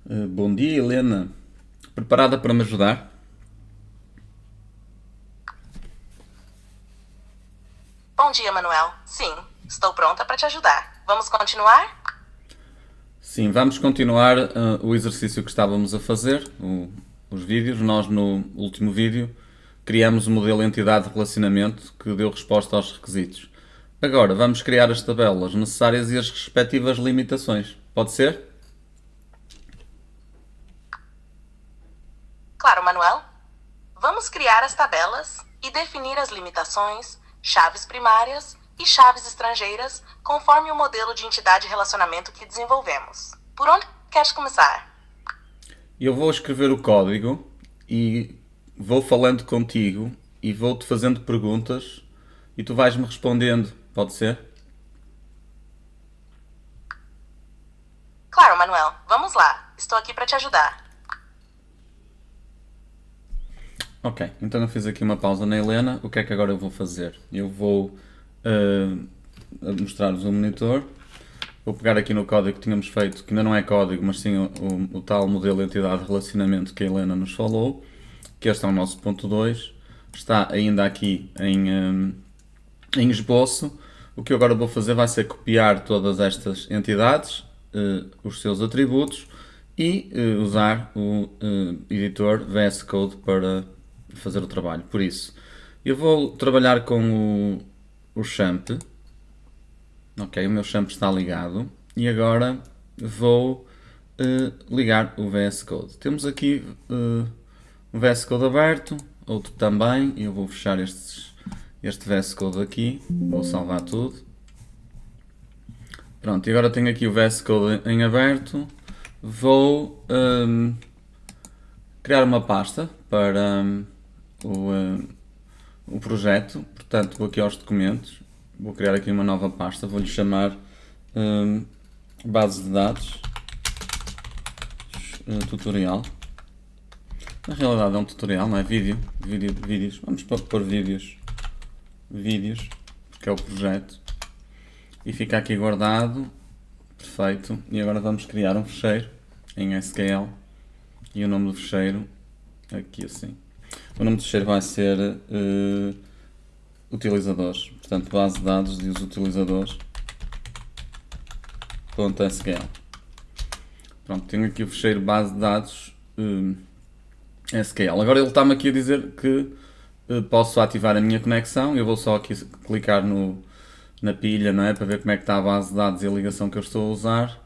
Bom dia, Helena. Preparada para me ajudar? Bom dia, Manuel. Sim, estou pronta para te ajudar. Vamos continuar? Sim, vamos continuar o exercício que estávamos a fazer, os vídeos. Nós, no último vídeo, criamos o modelo entidade de relacionamento que deu resposta aos requisitos. Agora, vamos criar as tabelas necessárias e as respectivas limitações. Pode ser? Claro, Manuel. Vamos criar as tabelas e definir as limitações, chaves primárias e chaves estrangeiras conforme o modelo de entidade e relacionamento que desenvolvemos. Por onde queres começar? Eu vou escrever o código e vou falando contigo e vou-te fazendo perguntas e tu vais-me respondendo. Pode ser? Claro, Manuel. Vamos lá. Estou aqui para te ajudar. Ok, então eu fiz aqui uma pausa na Helena. O que é que agora eu vou fazer? Eu vou mostrar-vos o monitor. Vou pegar aqui no código que tínhamos feito, que ainda não é código, mas sim o tal modelo entidade de relacionamento que a Helena nos falou, que este é o nosso ponto 2. Está ainda aqui em esboço. O que eu agora vou fazer vai ser copiar todas estas entidades, os seus atributos, e usar o editor VS Code para fazer o trabalho. Por isso, eu vou trabalhar com o champ. Ok, o meu champ está ligado. E agora vou ligar o VS Code. Temos aqui um VS Code aberto, outro também. Eu vou fechar este VS Code aqui. Vou salvar tudo. Pronto, e agora tenho aqui o VS Code em aberto. Vou criar uma pasta para o projeto. Portanto, vou aqui aos documentos. Vou criar aqui uma nova pasta. Vou-lhe chamar base de dados tutorial. Na realidade é um tutorial, não é? Vídeos. Vamos pôr vídeos. Vídeos, porque é o projeto. E fica aqui guardado. Perfeito. E agora vamos criar um fecheiro em SQL. E o nome do fecheiro, aqui assim. O nome do fecheiro vai ser utilizadores. Portanto, base de dados de os utilizadores. .sql. Pronto, tenho aqui o fecheiro base de dados SQL. Agora ele está-me aqui a dizer que posso ativar a minha conexão. Eu vou só aqui clicar na pilha, não é? Para ver como é que está a base de dados e a ligação que eu estou a usar.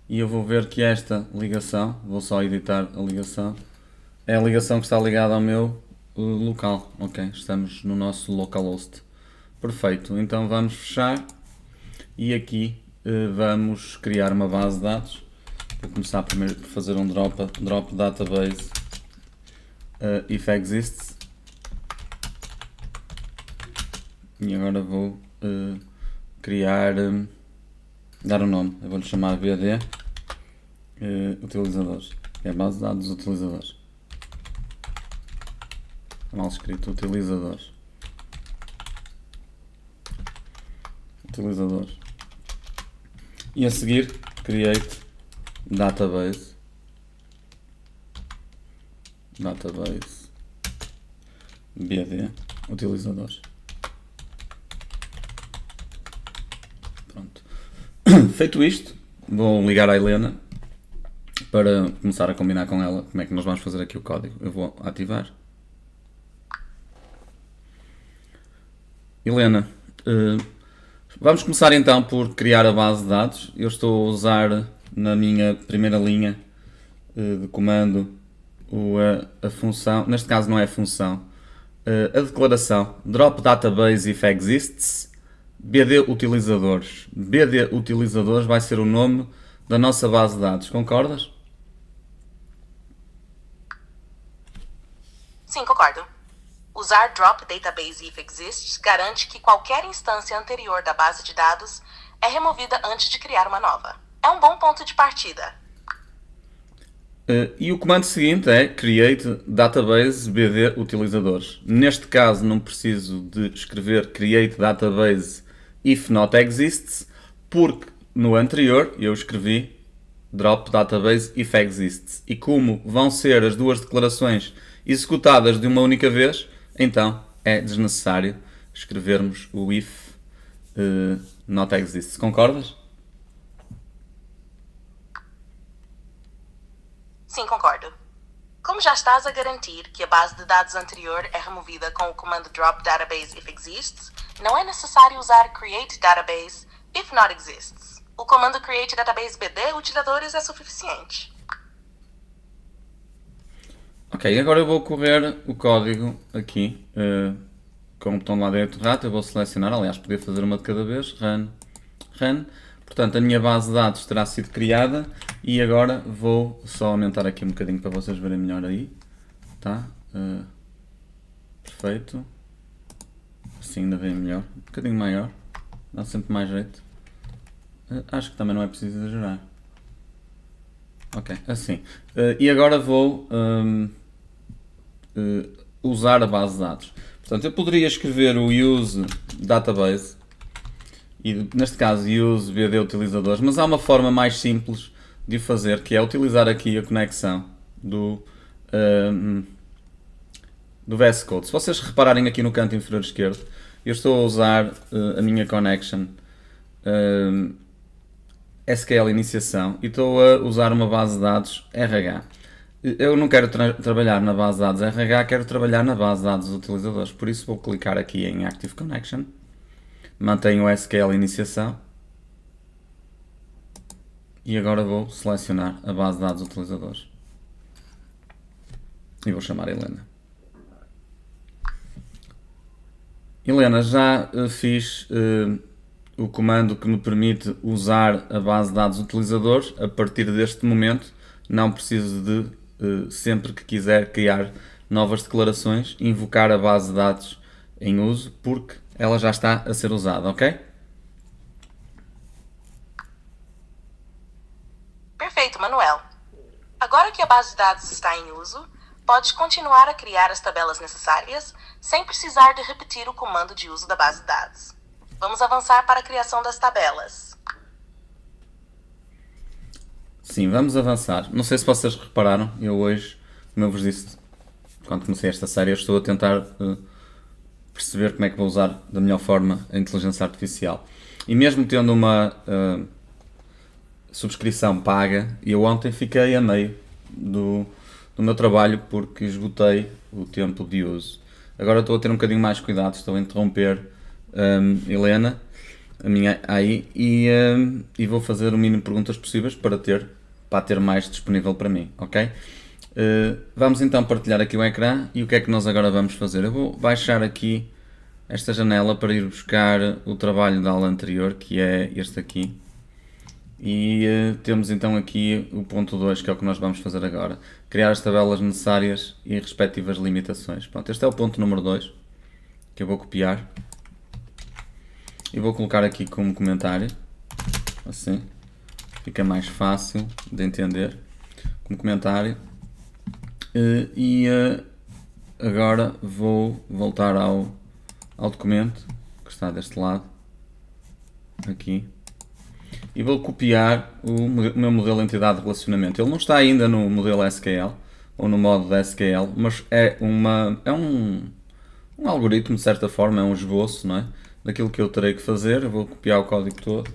E eu vou ver que esta ligação, vou só editar a ligação, é a ligação que está ligada ao meu local. Ok, estamos no nosso localhost. Perfeito, então vamos fechar e aqui vamos criar uma base de dados. Vou começar primeiro por fazer um drop database if exists. E agora vou criar, dar um nome. Eu vou-lhe chamar BD utilizadores. É a base de dados dos utilizadores. Mal escrito, utilizadores. Utilizadores. E a seguir, create database. Database BD utilizadores. Pronto. Feito isto, vou ligar à Helena para começar a combinar com ela como é que nós vamos fazer aqui o código. Eu vou ativar. Helena, vamos começar então por criar a base de dados. Eu estou a usar na minha primeira linha de comando a função, neste caso não é a função, a declaração drop database if exists BD utilizadores. BD utilizadores vai ser o nome da nossa base de dados, concordas? Sim, concordo. Usar drop database if exists garante que qualquer instância anterior da base de dados é removida antes de criar uma nova. É um bom ponto de partida. E o comando seguinte é create database BD utilizadores. Neste caso não preciso de escrever create database if not exists, porque no anterior eu escrevi drop database if exists. E como vão ser as duas declarações executadas de uma única vez, então é desnecessário escrevermos o if not exists. Concordas? Sim, concordo. Como já estás a garantir que a base de dados anterior é removida com o comando drop database if exists, não é necessário usar create database if not exists. O comando create database bd utilizadores é suficiente. Ok, agora eu vou correr o código aqui com o botão do lado direito do rato. Eu vou selecionar, aliás, podia fazer uma de cada vez, run. Portanto, a minha base de dados terá sido criada e agora vou só aumentar aqui um bocadinho para vocês verem melhor aí. Tá? Perfeito. Assim ainda vem melhor. Um bocadinho maior. Dá sempre mais jeito. Acho que também não é preciso exagerar. Ok, assim. E agora vou usar a base de dados. Portanto, eu poderia escrever o use database e neste caso use bd utilizadores, mas há uma forma mais simples de o fazer, que é utilizar aqui a conexão do VS Code. Se vocês repararem aqui no canto inferior esquerdo, eu estou a usar a minha connection SQL iniciação e estou a usar uma base de dados RH. Eu não quero trabalhar na base de dados RH, quero trabalhar na base de dados dos utilizadores, por isso vou clicar aqui em Active Connection, mantenho o SQL iniciação e agora vou selecionar a base de dados dos utilizadores e vou chamar Helena. Helena, já fiz o comando que me permite usar a base de dados utilizadores. A partir deste momento não preciso de sempre que quiser criar novas declarações, invocar a base de dados em uso, porque ela já está a ser usada, ok? Perfeito, Manuel. Agora que a base de dados está em uso, podes continuar a criar as tabelas necessárias sem precisar de repetir o comando de uso da base de dados. Vamos avançar para a criação das tabelas. Sim, vamos avançar. Não sei se vocês repararam, eu hoje, como eu vos disse, quando comecei esta série, eu estou a tentar perceber como é que vou usar da melhor forma a inteligência artificial. E mesmo tendo uma subscrição paga, eu ontem fiquei a meio do meu trabalho porque esgotei o tempo de uso. Agora estou a ter um bocadinho mais cuidado, estou a interromper Helena, a minha AI, e vou fazer o mínimo de perguntas possíveis para ter mais disponível para mim, ok? Vamos então partilhar aqui o ecrã e o que é que nós agora vamos fazer? Eu vou baixar aqui esta janela para ir buscar o trabalho da aula anterior, que é este aqui. E temos então aqui o ponto 2, que é o que nós vamos fazer agora. Criar as tabelas necessárias e respectivas limitações. Pronto, este é o ponto número 2, que eu vou copiar. E vou colocar aqui como comentário, assim, fica mais fácil de entender, como comentário. Agora vou voltar ao documento, que está deste lado, aqui, e vou copiar o meu modelo de entidade de relacionamento. Ele não está ainda no modelo SQL, ou no modo da SQL, mas é um algoritmo, de certa forma, é um esboço, não é? Daquilo que eu terei que fazer. Eu vou copiar o código todo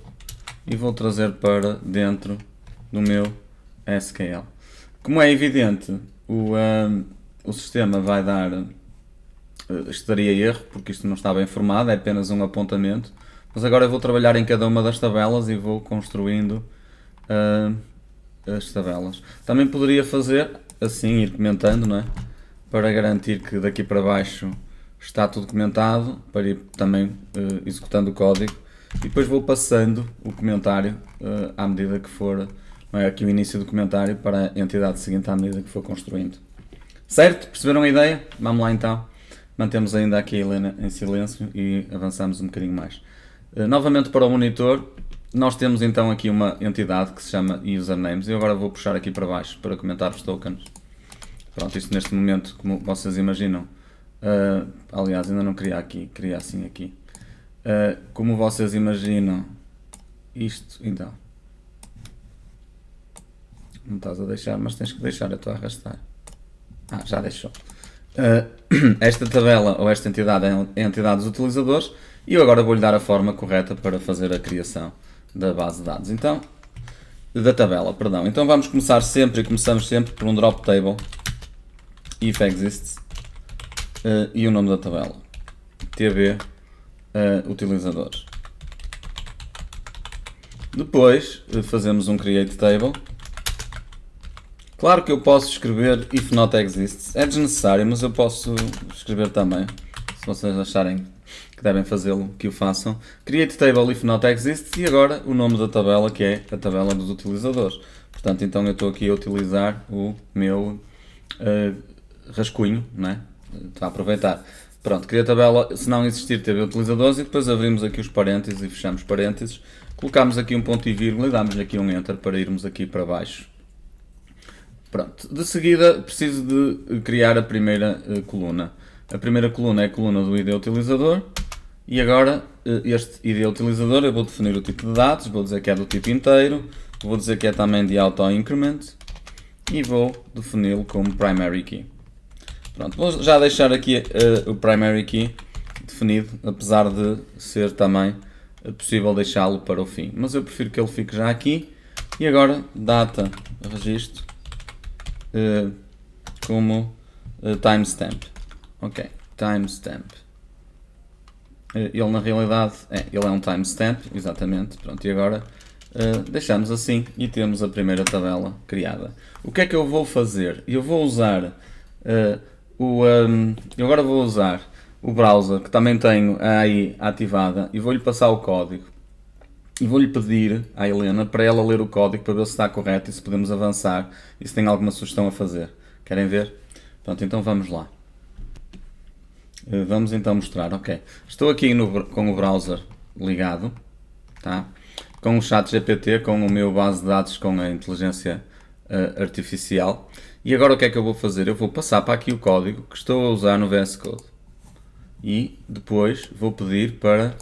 e vou trazer para dentro do meu SQL. Como é evidente, o sistema vai dar, estaria erro, porque isto não está bem formado, é apenas um apontamento, mas agora eu vou trabalhar em cada uma das tabelas e vou construindo as tabelas. Também poderia fazer assim, ir comentando, não é? Para garantir que daqui para baixo está tudo comentado, para ir também executando o código, e depois vou passando o comentário à medida que for, não é, aqui o início do comentário para a entidade seguinte à medida que for construindo. Certo? Perceberam a ideia? Vamos lá então. Mantemos ainda aqui a Helena em silêncio e avançamos um bocadinho mais. Novamente para o monitor, nós temos então aqui uma entidade que se chama usernames, e agora vou puxar aqui para baixo para comentar os tokens. Pronto, isto neste momento, como vocês imaginam, aliás, ainda não queria aqui, queria assim aqui. Como vocês imaginam, isto, então, Não estás a deixar, mas tens que deixar, eu estou a arrastar. Já deixou. Esta tabela ou esta entidade é a entidade dos utilizadores e eu agora vou-lhe dar a forma correta para fazer a criação da base de dados. Então, da tabela, perdão. Então vamos começar sempre, e começamos sempre por um drop table if exists e o nome da tabela. TB utilizadores. Depois fazemos um create table. Claro que eu posso escrever if not exists, é desnecessário, mas eu posso escrever também, se vocês acharem que devem fazê-lo, que o façam. Create table if not exists e agora o nome da tabela, que é a tabela dos utilizadores. Portanto, então eu estou aqui a utilizar o meu rascunho, não é? Estou a aproveitar. Pronto, cria a tabela, se não existir TB utilizadores e depois abrimos aqui os parênteses e fechamos parênteses. Colocamos aqui um ponto e vírgula e damos-lhe aqui um enter para irmos aqui para baixo. Pronto, de seguida preciso de criar a primeira coluna. A primeira coluna é a coluna do ID utilizador e agora este ID utilizador eu vou definir o tipo de dados, vou dizer que é do tipo inteiro, vou dizer que é também de auto increment e vou defini-lo como primary key. Pronto, vou já deixar aqui o primary key definido, apesar de ser também possível deixá-lo para o fim, mas eu prefiro que ele fique já aqui. E agora data registro como timestamp. Ok, timestamp. Ele na realidade ele é um timestamp, exatamente. Pronto, e agora deixamos assim e temos a primeira tabela criada. O que é que eu vou fazer? Eu vou usar eu agora vou usar o browser que também tenho a AI ativada e vou-lhe passar o código e vou-lhe pedir à Helena para ela ler o código para ver se está correto e se podemos avançar e se tem alguma sugestão a fazer. Querem ver? Pronto, então vamos lá. Vamos então mostrar, ok. Estou aqui com o browser ligado, tá? Com o chat GPT, com o meu base de dados com a inteligência artificial. E agora o que é que eu vou fazer? Eu vou passar para aqui o código que estou a usar no VS Code. E depois vou pedir para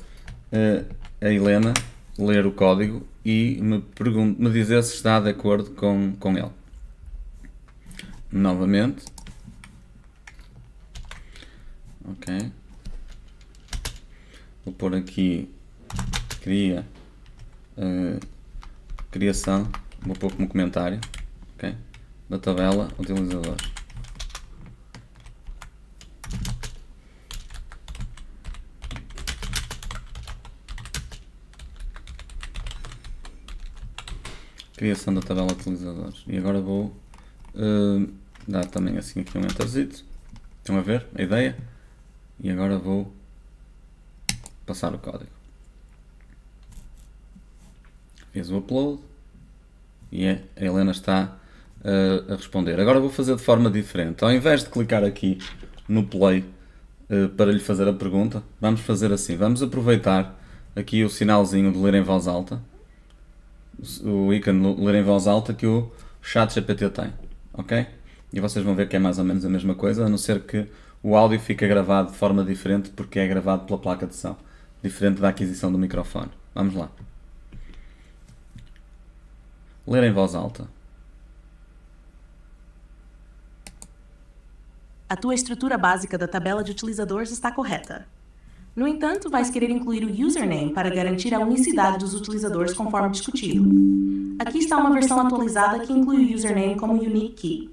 a Helena ler o código e me dizer se está de acordo com ele. Novamente. Ok. Vou pôr aqui criação, vou pôr como comentário, ok? Da tabela utilizador. Criação da tabela utilizadores. E agora vou dar também assim aqui um enterzito. Estão a ver a ideia? E agora vou passar o código. Fiz o upload e a Helena está a responder. Agora vou fazer de forma diferente. Ao invés de clicar aqui no play para lhe fazer a pergunta, vamos fazer assim. Vamos aproveitar aqui o sinalzinho de ler em voz alta, o ícone de ler em voz alta que o ChatGPT tem, ok? E vocês vão ver que é mais ou menos a mesma coisa, a não ser que o áudio fica gravado de forma diferente porque é gravado pela placa de som, diferente da aquisição do microfone. Vamos lá. Ler em voz alta. A tua estrutura básica da tabela de utilizadores está correta. No entanto, vais querer incluir o username para garantir a unicidade dos utilizadores conforme discutido. Aqui está uma versão atualizada que inclui o username como unique key.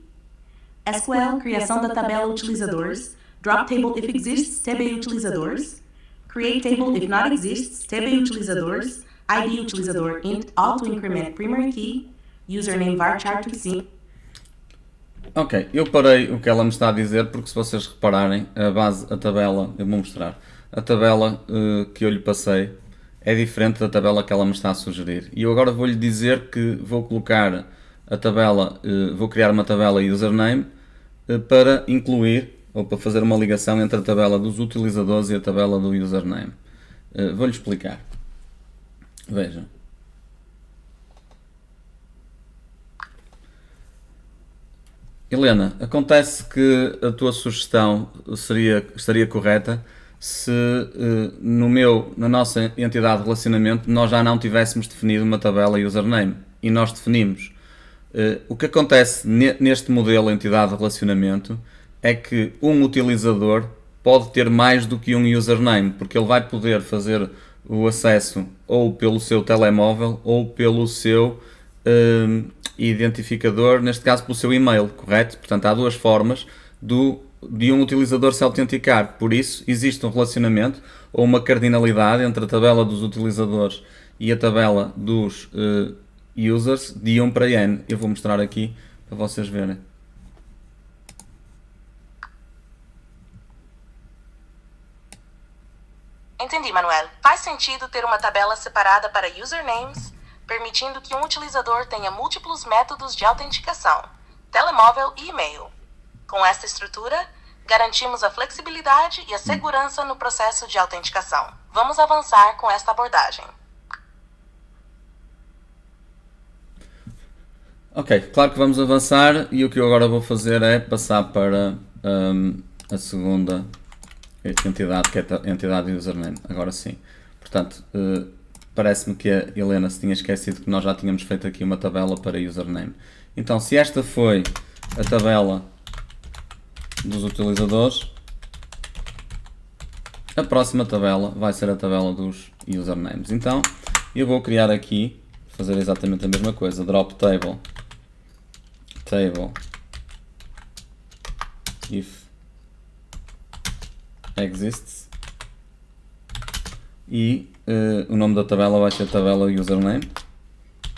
SQL, criação da tabela utilizadores, drop table if exists, TB utilizadores, create table if not exists, TB utilizadores, ID utilizador int auto increment primary key, username varchar to sim. Ok, eu parei o que ela me está a dizer porque se vocês repararem, a tabela, eu vou mostrar, a tabela que eu lhe passei é diferente da tabela que ela me está a sugerir. E eu agora vou-lhe dizer que vou colocar a tabela, vou criar uma tabela username para incluir, ou para fazer uma ligação entre a tabela dos utilizadores e a tabela do username. Vou-lhe explicar. Vejam. Helena, acontece que a tua sugestão estaria correta se na nossa entidade de relacionamento nós já não tivéssemos definido uma tabela username. E nós definimos. O que acontece neste modelo entidade de relacionamento é que um utilizador pode ter mais do que um username, porque ele vai poder fazer o acesso ou pelo seu telemóvel ou pelo seu identificador, neste caso pelo seu e-mail, correto? Portanto, há duas formas de um utilizador se autenticar. Por isso, existe um relacionamento ou uma cardinalidade entre a tabela dos utilizadores e a tabela dos users de 1 para n. Eu vou mostrar aqui para vocês verem. Entendi, Manuel. Faz sentido ter uma tabela separada para usernames, permitindo que um utilizador tenha múltiplos métodos de autenticação, telemóvel e e-mail. Com esta estrutura, garantimos a flexibilidade e a segurança no processo de autenticação. Vamos avançar com esta abordagem. Ok, claro que vamos avançar e o que eu agora vou fazer é passar para a segunda entidade, que é a entidade de username. Agora sim. Portanto, parece-me que a Helena se tinha esquecido que nós já tínhamos feito aqui uma tabela para username. Então, se esta foi a tabela dos utilizadores, a próxima tabela vai ser a tabela dos usernames. Então, eu vou criar aqui, fazer exatamente a mesma coisa, drop table if exists, e o nome da tabela vai ser tabela username.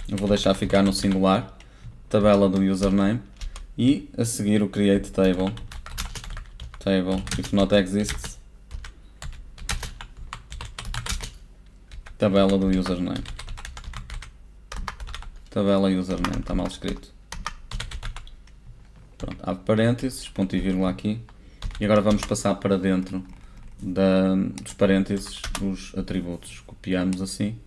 Eu vou deixar ficar no singular, tabela do username, e a seguir o create table if not exists, tabela do username. Tabela username, está mal escrito. Pronto, abre parênteses, ponto e vírgula aqui. E agora vamos passar para dentro dos parênteses os atributos. Copiamos assim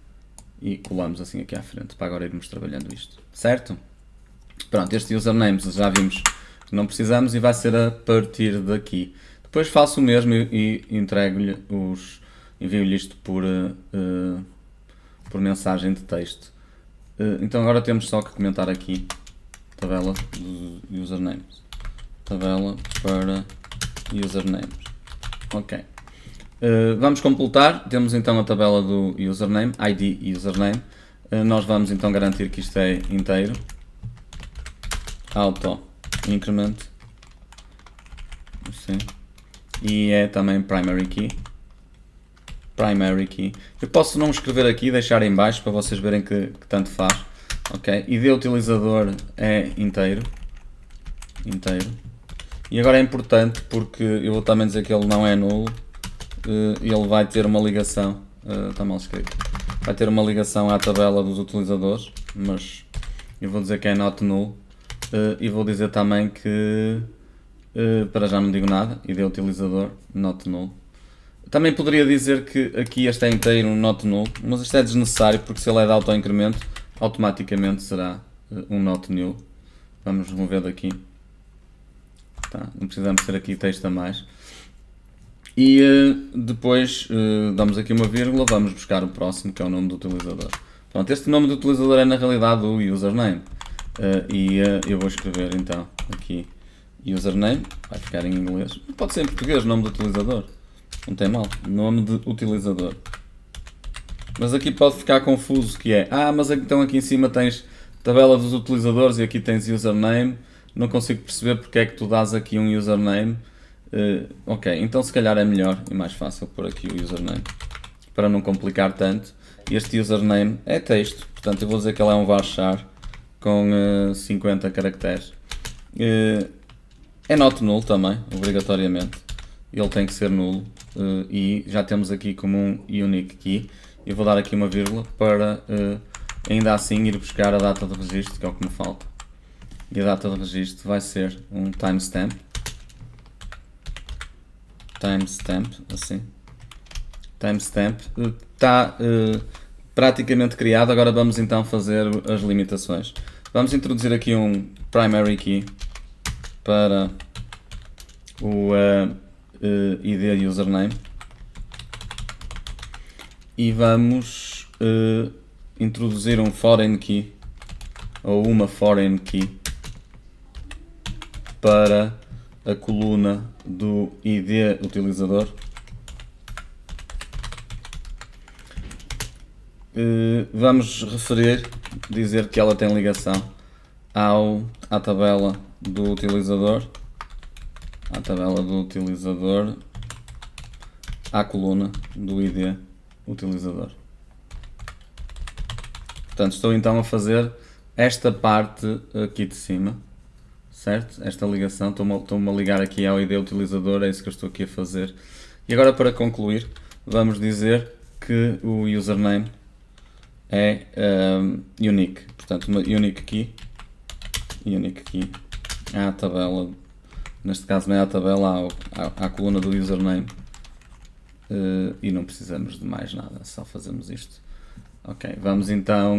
e colamos assim aqui à frente, para agora irmos trabalhando isto. Certo? Pronto, este username já vimos que não precisamos e vai ser a partir daqui. Depois faço o mesmo e entrego-lhe envio-lhe isto por mensagem de texto. Então agora temos só que comentar aqui tabela dos usernames, tabela para usernames. Ok, vamos completar. Temos então a tabela do username, ID username. Nós vamos então garantir que isto é inteiro, auto increment, assim, e é também primary key. Eu posso não escrever aqui e deixar em baixo para vocês verem que tanto faz. Ok, ID utilizador é inteiro. E agora é importante porque eu vou também dizer que ele não é nulo. Ele vai ter uma ligação, está mal escrito, vai ter uma ligação à tabela dos utilizadores, mas eu vou dizer que é not null. E vou dizer também que para já não digo nada, ID utilizador not null. Também poderia dizer que aqui este é inteiro not null, mas isto é desnecessário porque se ele é de auto incremento, automaticamente será um not null. Vamos remover daqui. Tá, não precisamos ter aqui texto a mais. E depois damos aqui uma vírgula, vamos buscar o próximo, que é o nome do utilizador. Pronto, este nome do utilizador é na realidade o username. Eu vou escrever então aqui username, vai ficar em inglês. Pode ser em português, nome do utilizador. Não tem mal, nome de utilizador. Mas aqui pode ficar confuso, que é, mas então aqui em cima tens tabela dos utilizadores e aqui tens username. Não consigo perceber porque é que tu dás aqui um username. Ok, então se calhar é melhor e mais fácil pôr aqui o username, para não complicar tanto. Este username é texto, portanto eu vou dizer que ele é um varchar com 50 caracteres. É not null também, obrigatoriamente. Ele tem que ser nulo. E já temos aqui como um unique key. Eu vou dar aqui uma vírgula para ainda assim ir buscar a data de registro, que é o que me falta. E a data de registro vai ser um timestamp. Assim. Timestamp está praticamente criado. Agora vamos então fazer as limitações. Vamos introduzir aqui um primary key para o ID username e vamos introduzir um foreign key ou uma foreign key para a coluna do ID utilizador. Vamos dizer que ela tem ligação à tabela do utilizador, à coluna do ID utilizador. Portanto, estou então a fazer esta parte aqui de cima, certo? Esta ligação, estou-me a ligar aqui ao ID utilizador, é isso que eu estou aqui a fazer. E agora, para concluir, vamos dizer que o username é unique, portanto uma unique key à tabela, neste caso não é à tabela, à coluna do username, e não precisamos de mais nada, só fazemos isto. Ok, vamos então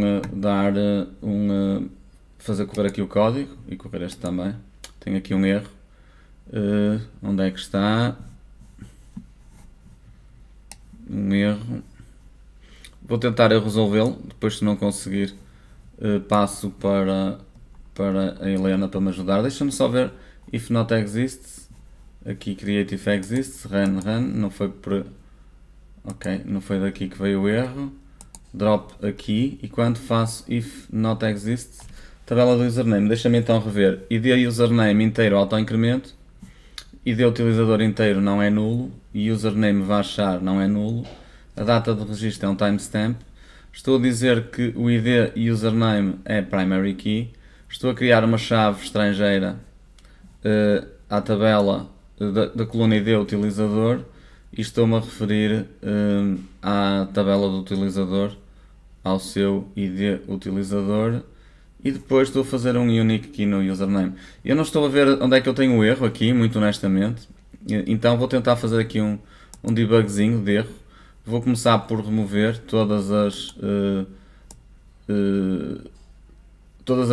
fazer correr aqui o código e correr este também. Tenho aqui um erro, onde é que está? Um erro. Vou tentar resolvê-lo, depois se não conseguir passo para a Helena para me ajudar. Deixa-me só ver if not exists, aqui create if exists, run, não foi por... Ok, não foi daqui que veio o erro. Drop aqui, e quando faço if not exists, tabela do username, deixa-me então rever. ID username inteiro auto-incremento, ID utilizador inteiro não é nulo, e username varchar não é nulo. A data de registro é um timestamp. Estou a dizer que o ID e username é primary key. Estou a criar uma chave estrangeira à tabela da coluna ID utilizador e estou-me a referir à tabela do utilizador, ao seu ID utilizador, e depois estou a fazer um unique key no username. Eu não estou a ver onde é que eu tenho o erro aqui, muito honestamente, então vou tentar fazer aqui um debugzinho de erro. Vou começar por remover todas as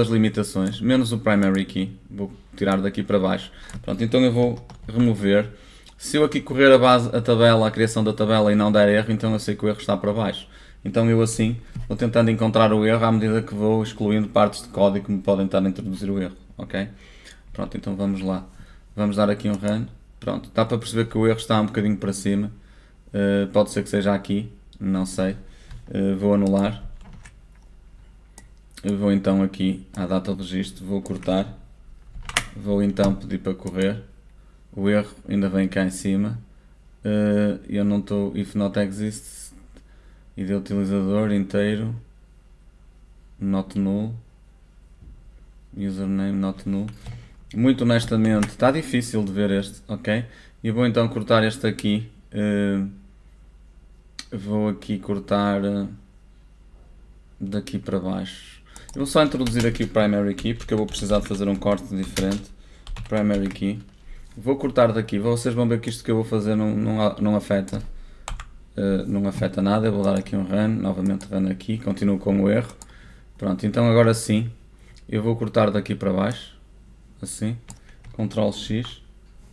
limitações, menos o primary key. Vou tirar daqui para baixo. Pronto, então eu vou remover. Se eu aqui correr a criação da tabela e não der erro, então eu sei que o erro está para baixo. Então eu assim vou tentando encontrar o erro à medida que vou excluindo partes de código que me podem estar a introduzir o erro. Ok? Pronto, então vamos lá. Vamos dar aqui um run. Pronto, dá para perceber que o erro está um bocadinho para cima. Pode ser que seja aqui, não sei. Vou anular. Eu vou então aqui à data de registro, vou cortar. Vou então pedir para correr. O erro ainda vem cá em cima. Eu não estou, if not exists, ID utilizador inteiro, not null, username not null. Muito honestamente, está difícil de ver este, ok? E vou então cortar este aqui. Vou aqui cortar daqui para baixo. Eu vou só introduzir aqui o primary key, porque eu vou precisar de fazer um corte diferente. Primary key. Vou cortar daqui. Vocês vão ver que isto que eu vou fazer não afeta. Não afeta nada. Eu vou dar aqui um run. Novamente run aqui. Continuo com o erro. Pronto, então agora sim. Eu vou cortar daqui para baixo. Assim. Ctrl X.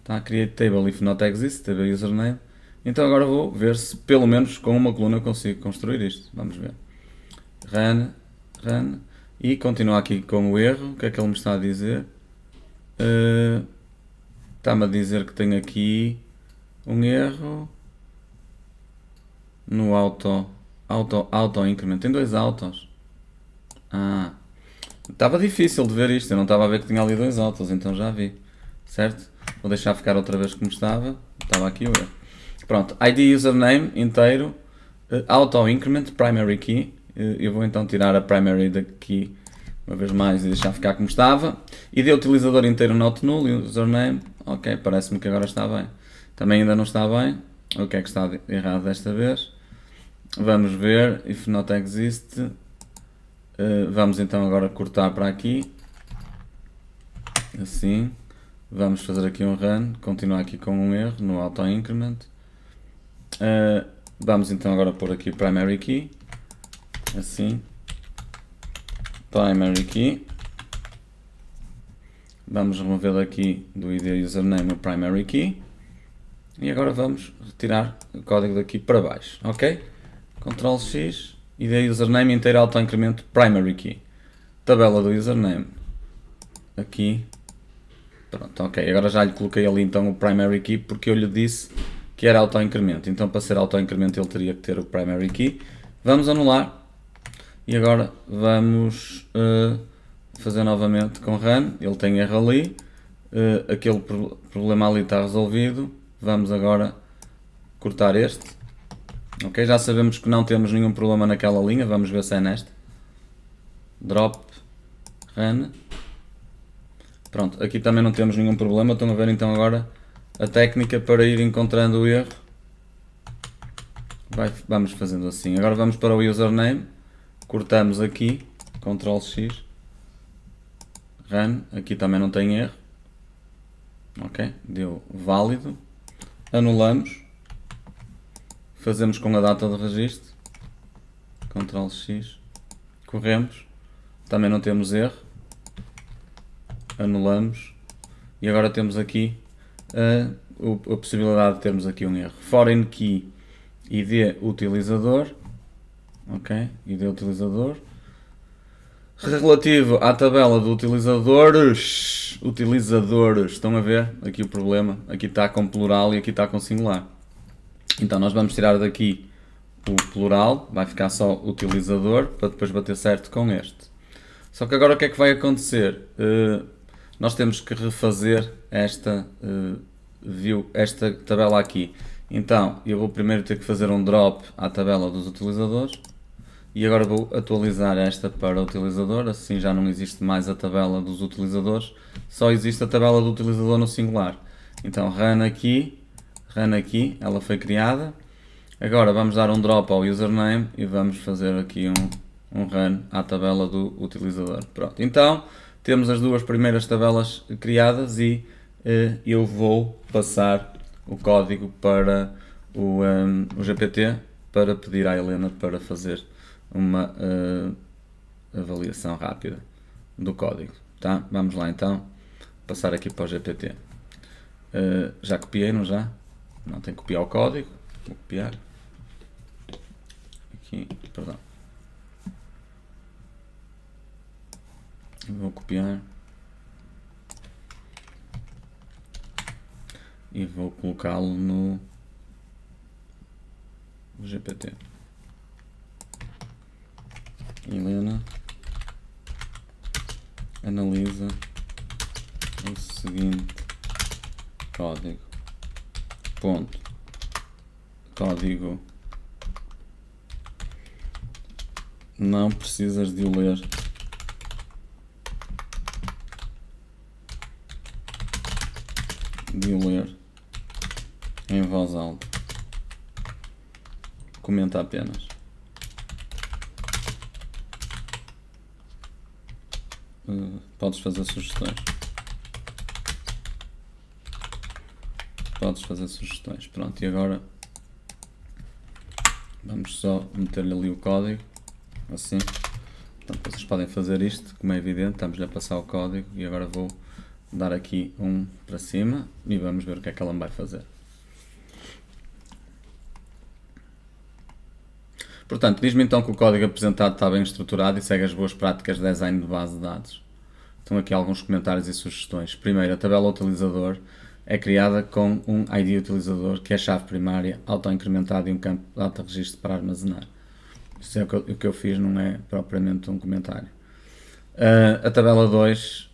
Tá? Create table if not exist. Table username. Então agora vou ver se pelo menos com uma coluna eu consigo construir isto. Vamos ver. Run. E continuo aqui com o erro. O que é que ele me está a dizer? Está-me a dizer que tenho aqui um erro no auto increment. Tem dois autos. Estava difícil de ver isto. Eu não estava a ver que tinha ali dois autos, então já vi. Certo? Vou deixar ficar outra vez como estava. Estava aqui o erro. Pronto, ID username inteiro, auto increment, primary key. Eu vou então tirar a primary daqui uma vez mais e deixar ficar como estava. ID utilizador inteiro not null, username, ok, parece-me que agora está bem. Também ainda não está bem. O que é que está errado desta vez? Vamos ver, if not exist. Vamos então agora cortar para aqui. Assim. Vamos fazer aqui um run, continuar aqui com um erro no auto increment. Vamos então agora pôr aqui primary key, assim, primary key, vamos remover daqui do ID username o primary key e agora vamos retirar o código daqui para baixo, ok? Ctrl X, ID username inteiro auto incremento primary key, tabela do username, aqui, pronto, ok, agora já lhe coloquei ali então o primary key, porque eu lhe disse que era auto-incremento, então para ser auto-incremento ele teria que ter o primary key. Vamos anular, e agora vamos fazer novamente com run, ele tem erro ali, aquele problema ali está resolvido, vamos agora cortar este, ok, já sabemos que não temos nenhum problema naquela linha, vamos ver se é nesta, drop, run, pronto, aqui também não temos nenhum problema, estão a ver então agora a técnica para ir encontrando o erro, vamos fazendo assim, agora vamos para o username, cortamos aqui, Ctrl X, run, aqui também não tem erro, ok, deu válido, anulamos, fazemos com a data de registro, Ctrl X, corremos, também não temos erro, anulamos, e agora temos aqui a possibilidade de termos aqui um erro, foreign key ID utilizador, ok, ID utilizador, relativo à tabela de utilizadores, estão a ver aqui o problema, aqui está com plural e aqui está com singular, então nós vamos tirar daqui o plural, vai ficar só utilizador, para depois bater certo com este. Só que agora o que é que vai acontecer? Nós temos que refazer esta tabela aqui. Então, eu vou primeiro ter que fazer um drop à tabela dos utilizadores. E agora vou atualizar esta para o utilizador, assim já não existe mais a tabela dos utilizadores, só existe a tabela do utilizador no singular. Então, run aqui, ela foi criada. Agora vamos dar um drop ao username e vamos fazer aqui um run à tabela do utilizador. Pronto, então temos as duas primeiras tabelas criadas e eu vou passar o código para o GPT para pedir à Helena para fazer uma avaliação rápida do código. Tá? Vamos lá então, passar aqui para o GPT. Já copiei, não já? Não, tenho que copiar o código. Vou copiar. Aqui, perdão. Vou copiar. E vou colocá-lo no GPT. Helena analisa o seguinte código. Ponto. Código. Não precisas de o ler. De o ler em voz alta. Comenta apenas. Podes fazer sugestões. Pronto, e agora vamos só meter-lhe ali o código, assim. Portanto, vocês podem fazer isto, como é evidente, estamos-lhe a passar o código e agora vou dar aqui um para cima e vamos ver o que é que ela me vai fazer. Portanto, diz-me então que o código apresentado está bem estruturado e segue as boas práticas de design de base de dados. Estão aqui alguns comentários e sugestões. Primeiro, a tabela utilizador é criada com um ID utilizador, que é a chave primária, auto-incrementada e um campo de data registro para armazenar. Isso é o que eu fiz, não é propriamente um comentário. A tabela 2,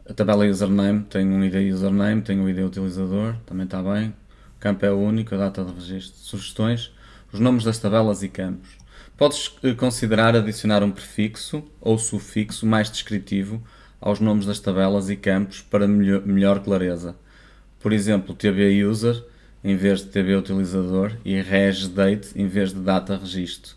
a tabela username, tem um ID username, tem um ID utilizador, também está bem. O campo é único, a data de registro. Sugestões, os nomes das tabelas e campos. Podes considerar adicionar um prefixo ou sufixo mais descritivo aos nomes das tabelas e campos para melhor clareza. Por exemplo, TB user em vez de TB utilizador e regdate em vez de data registro.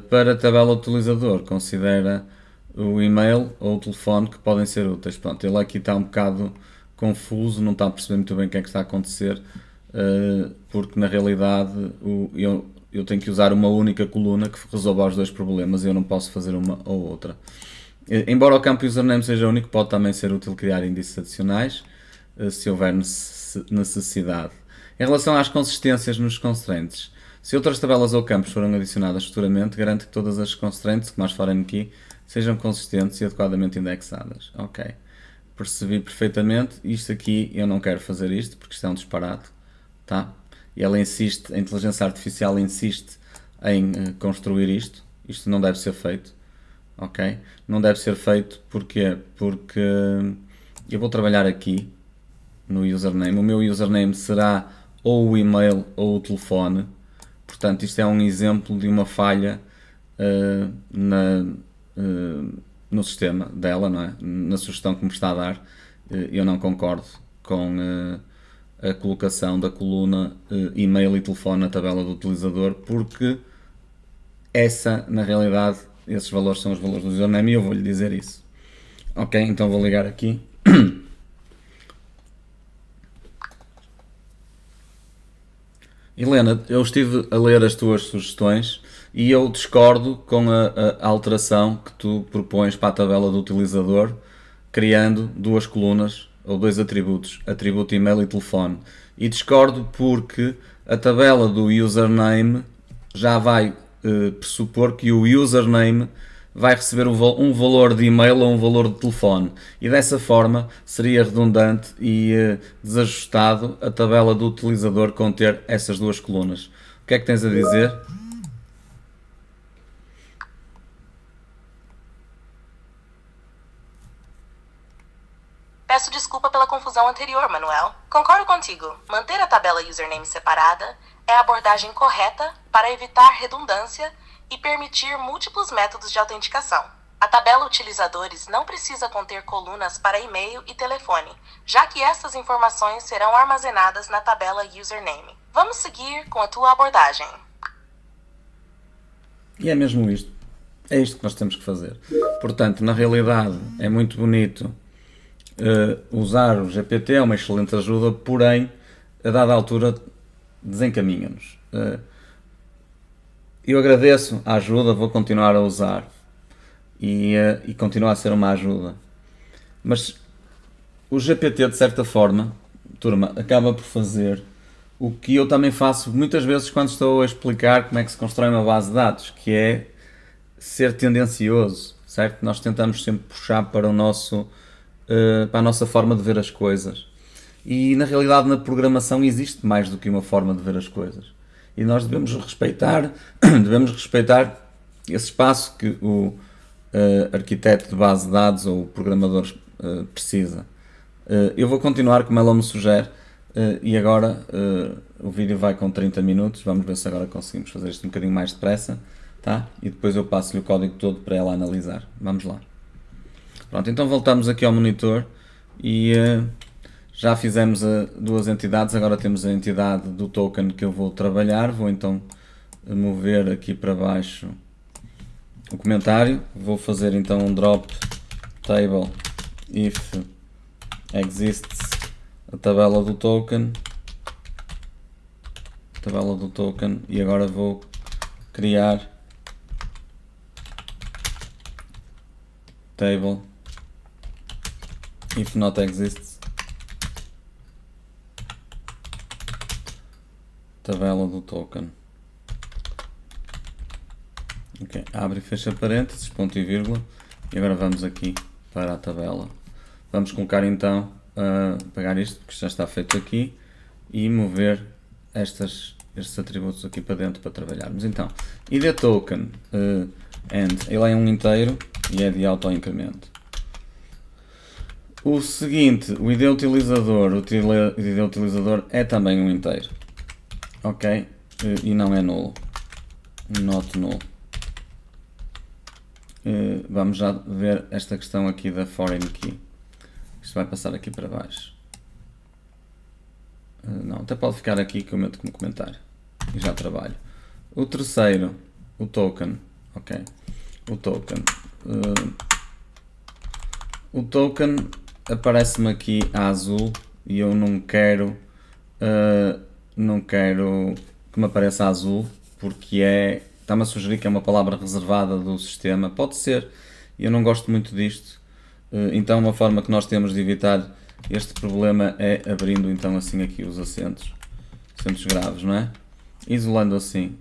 Para a tabela utilizador, considera o e-mail ou o telefone que podem ser úteis. Pronto, ele aqui está um bocado confuso, não está a perceber muito bem o que é que está a acontecer, porque na realidade eu tenho que usar uma única coluna que resolva os dois problemas e eu não posso fazer uma ou outra. Embora o campo username seja único, pode também ser útil criar índices adicionais, se houver necessidade. Em relação às consistências nos constraints, Se outras tabelas ou campos forem adicionadas futuramente, garante que todas as constraints, como as foreign key, sejam consistentes e adequadamente indexadas. Ok. Percebi perfeitamente. Isto aqui, eu não quero fazer isto, porque isto é um disparate. Tá? E ela insiste, a inteligência artificial insiste em construir isto. Isto não deve ser feito. Ok? Não deve ser feito porquê? Porque eu vou trabalhar aqui no username. O meu username será ou o e-mail ou o telefone. Portanto, isto é um exemplo de uma falha no sistema dela, não é? Na sugestão que me está a dar. Eu não concordo com a colocação da coluna e-mail e telefone na tabela do utilizador, porque essa, na realidade, esses valores são os valores do username e eu vou-lhe dizer isso. Ok, então vou ligar aqui. Helena, eu estive a ler as tuas sugestões e eu discordo com a alteração que tu propões para a tabela do utilizador, criando duas colunas ou dois atributos, atributo e-mail e telefone. E discordo porque a tabela do username já vai pressupor que o username vai receber um valor de e-mail ou um valor de telefone. E dessa forma seria redundante e desajustado a tabela do utilizador conter essas duas colunas. O que é que tens a dizer? Peço desculpa pela confusão anterior, Manuel. Concordo contigo. Manter a tabela username separada é a abordagem correta para evitar redundância e permitir múltiplos métodos de autenticação. A tabela utilizadores não precisa conter colunas para e-mail e telefone, já que essas informações serão armazenadas na tabela username. Vamos seguir com a tua abordagem. E é mesmo isto. É isto que nós temos que fazer. Portanto, na realidade, é muito bonito usar o GPT, é uma excelente ajuda, porém, a dada altura, desencaminha-nos. Eu agradeço a ajuda, vou continuar a usar e continua a ser uma ajuda. Mas o GPT, de certa forma, turma, acaba por fazer o que eu também faço muitas vezes quando estou a explicar como é que se constrói uma base de dados, que é ser tendencioso, certo? Nós tentamos sempre puxar para o nosso, para a nossa forma de ver as coisas. E na realidade na programação existe mais do que uma forma de ver as coisas. E nós devemos respeitar esse espaço que o arquiteto de base de dados ou o programador precisa. Eu vou continuar como ela me sugere e agora o vídeo vai com 30 minutos, vamos ver se agora conseguimos fazer isto um bocadinho mais depressa, tá? E depois eu passo-lhe o código todo para ela analisar. Vamos lá. Pronto, então voltamos aqui ao monitor e já fizemos duas entidades, agora temos a entidade do token que eu vou trabalhar. Vou então mover aqui para baixo o comentário, vou fazer então um drop table if exists a tabela do token e agora vou criar table if not exists tabela do token. Ok, abre e fecha parênteses, ponto e vírgula, e agora vamos aqui para a tabela. Vamos colocar então, pegar isto, que já está feito aqui, e mover estes atributos aqui para dentro para trabalharmos. Então, id token, and, ele é um inteiro e é de auto-incremento. O seguinte, o id utilizador é também um inteiro, ok? E não é nulo, not null. Vamos já ver esta questão aqui da foreign key. Isto vai passar aqui para baixo. Não, até pode ficar aqui que eu meto como comentário. E já trabalho. O terceiro, o token. Ok. O token. O token aparece-me aqui a azul e eu não quero que me apareça azul porque está-me a sugerir que é uma palavra reservada do sistema. Pode ser, eu não gosto muito disto. Então uma forma que nós temos de evitar este problema é abrindo então assim aqui os acentos graves, não é? isolando assim.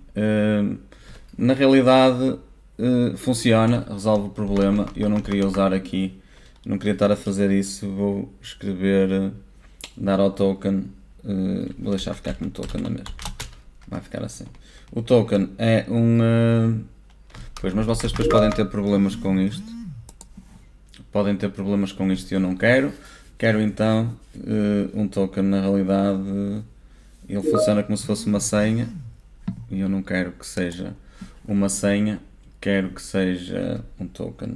Na realidade funciona, resolve o problema. Eu não queria usar aqui, não queria estar a fazer isso. Vou escrever dar ao token, vou deixar ficar como token na mesma, vai ficar assim. O token é um, pois, mas vocês depois podem ter problemas com isto, e eu não quero. Quero então um token, na realidade ele funciona como se fosse uma senha e eu não quero que seja uma senha, quero que seja um token.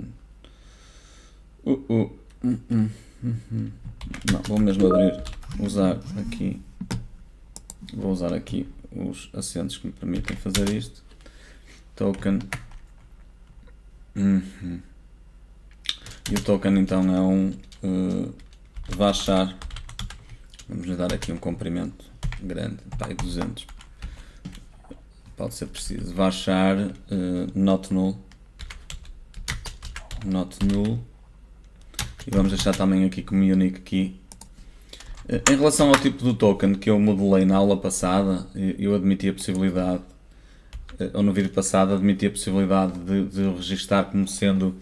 Não, vou mesmo vou usar aqui os acentos que me permitem fazer isto. Token. E o token então é um varchar. Vamos lhe dar aqui um comprimento grande, pai 200. Pode ser preciso. Varchar not null. E vamos deixar também aqui como unique key. Em relação ao tipo do token que eu modelei na aula passada, eu admiti a possibilidade, ou no vídeo passado, admiti a possibilidade de registar como sendo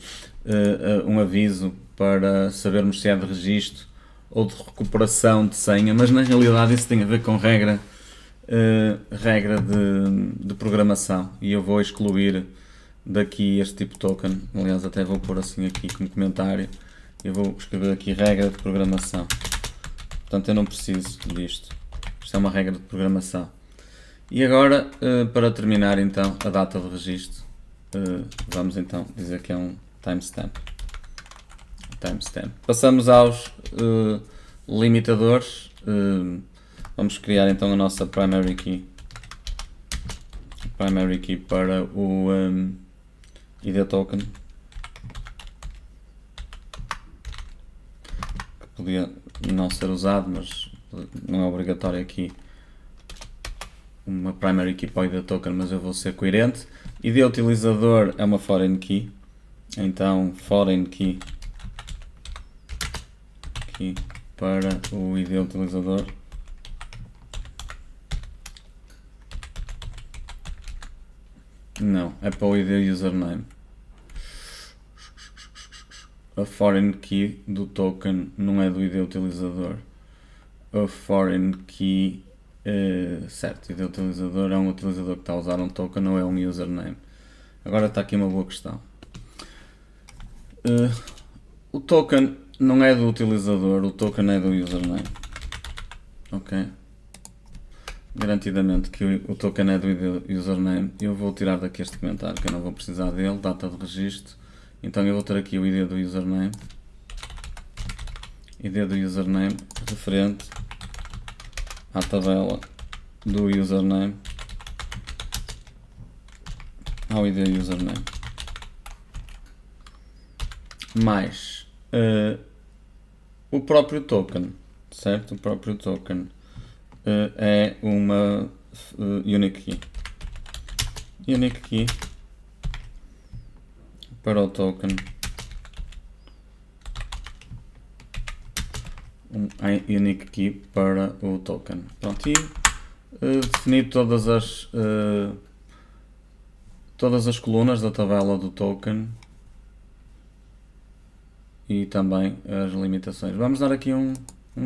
um aviso para sabermos se é de registro ou de recuperação de senha, mas na realidade isso tem a ver com regra de programação e eu vou excluir daqui este tipo de token. Aliás, até vou pôr assim aqui como comentário. Eu vou escrever aqui regra de programação. Portanto, eu não preciso disto. Isto é uma regra de programação. E agora, para terminar então a data de registro, vamos então dizer que é um timestamp. Passamos aos limitadores. Vamos criar então a nossa primary key para o ID token, que podia não ser usado, mas não é obrigatório aqui uma primary key para o ID token, mas eu vou ser coerente. ID utilizador é uma foreign key, então foreign key para o ID utilizador. Não, é para o ID username. A foreign key do token não é do ID utilizador. A foreign key, certo, ID utilizador é um utilizador que está a usar um token ou é um username. Agora está aqui uma boa questão. O token não é do utilizador, o token é do username. Ok? Garantidamente que o token é do username. Eu vou tirar daqui este comentário que eu não vou precisar dele, data de registro. Então eu vou ter aqui o ID do username. ID do username referente à tabela do username ao ID username. Mais o próprio token, certo? O próprio token é uma unique key. Unique key para o token. Unique key para o token. Pronto, e definir todas as colunas da tabela do token e também as limitações. Vamos dar aqui um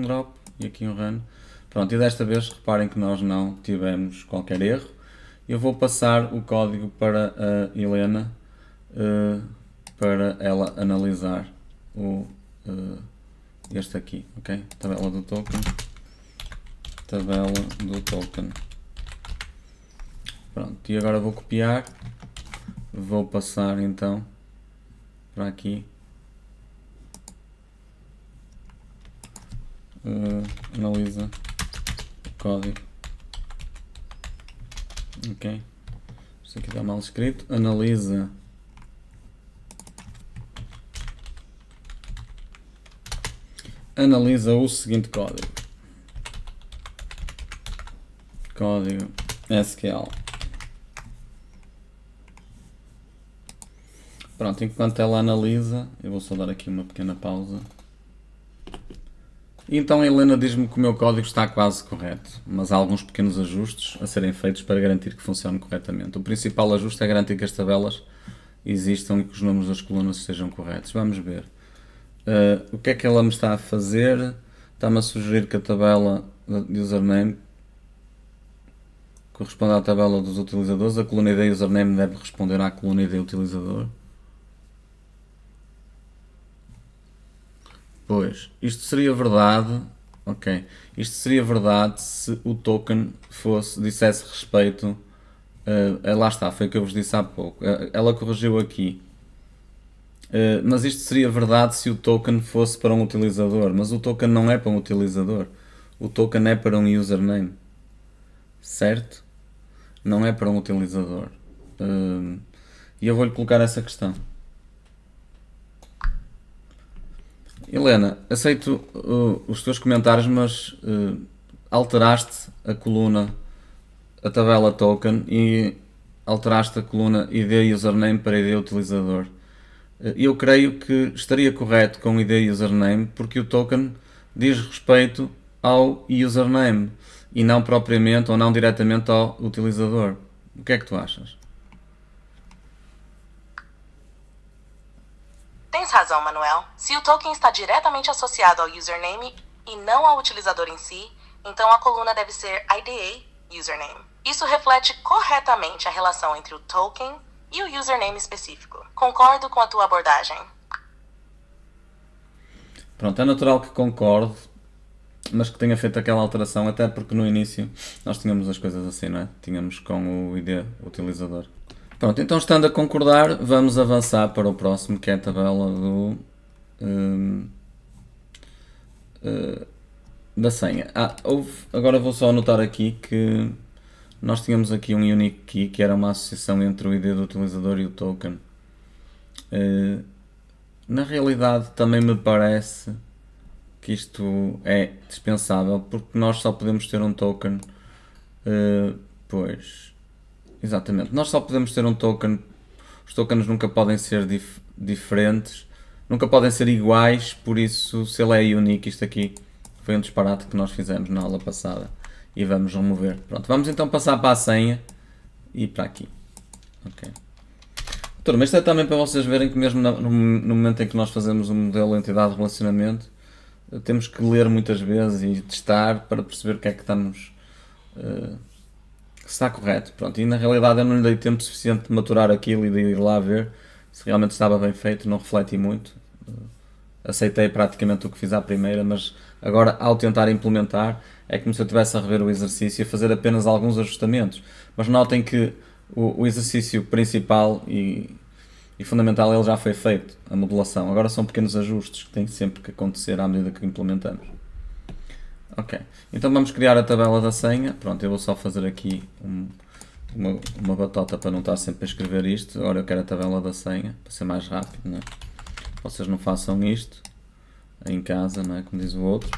drop e aqui um run. Pronto, e desta vez reparem que nós não tivemos qualquer erro. Eu vou passar o código para a Helena para ela analisar este aqui, ok? Tabela do token. Pronto, e agora vou copiar, vou passar então para aqui. Analisa o código. Ok, isto aqui está mal escrito. Analisa o seguinte código SQL. Pronto, enquanto ela analisa, eu vou só dar aqui uma pequena pausa. E então a Helena diz-me que o meu código está quase correto, mas há alguns pequenos ajustes a serem feitos para garantir que funcione corretamente. O principal ajuste é garantir que as tabelas existam e que os números das colunas estejam corretos. Vamos ver. O que é que ela me está a fazer? Está-me a sugerir que a tabela de username corresponde à tabela dos utilizadores. A coluna ID username deve responder à coluna ID utilizador. Pois, isto seria verdade. Ok, isto seria verdade se o token dissesse respeito. Lá está, foi o que eu vos disse há pouco. Ela corrigiu aqui. Mas isto seria verdade se o token fosse para um utilizador. Mas o token não é para um utilizador. O token é para um username. Certo? Não é para um utilizador. E eu vou-lhe colocar essa questão. Helena, aceito os teus comentários, mas alteraste a coluna, a tabela token e alteraste a coluna ID username para ID utilizador. Eu creio que estaria correto com ID username porque o token diz respeito ao username e não propriamente ou não diretamente ao utilizador. O que é que tu achas? Tens razão, Manuel. Se o token está diretamente associado ao username e não ao utilizador em si, então a coluna deve ser IDA username. Isso reflete corretamente a relação entre o token e o username específico. Concordo com a tua abordagem. Pronto, é natural que concorde, mas que tenha feito aquela alteração, até porque no início nós tínhamos as coisas assim, não é? Tínhamos com o ID utilizador. Pronto, então estando a concordar, vamos avançar para o próximo, que é a tabela da senha. Agora vou só anotar aqui que nós tínhamos aqui um unique key, que era uma associação entre o ID do utilizador e o token. Na realidade também me parece que isto é dispensável, porque nós só podemos ter um token, exatamente, nós só podemos ter um token, os tokens nunca podem ser diferentes, nunca podem ser iguais, por isso se ele é unique, isto aqui foi um disparate que nós fizemos na aula passada e vamos remover. Pronto, vamos então passar para a senha e para aqui. Ok. Turma, isto é também para vocês verem que mesmo no momento em que nós fazemos um modelo entidade-relacionamento, temos que ler muitas vezes e testar para perceber o que é que estamos... se está correto. Pronto, e na realidade eu não lhe dei tempo suficiente de maturar aquilo e de ir lá ver se realmente estava bem feito, não refleti muito. Aceitei praticamente o que fiz à primeira, mas agora ao tentar implementar é como se eu estivesse a rever o exercício e a fazer apenas alguns ajustamentos. Mas notem que o exercício principal e fundamental ele já foi feito, a modelação. Agora são pequenos ajustes que têm sempre que acontecer à medida que implementamos. Ok, então vamos criar a tabela da senha. Pronto, eu vou só fazer aqui uma batota para não estar sempre a escrever isto. Agora eu quero a tabela da senha, para ser mais rápido, não é? Vocês não façam isto em casa, não é? Como diz o outro.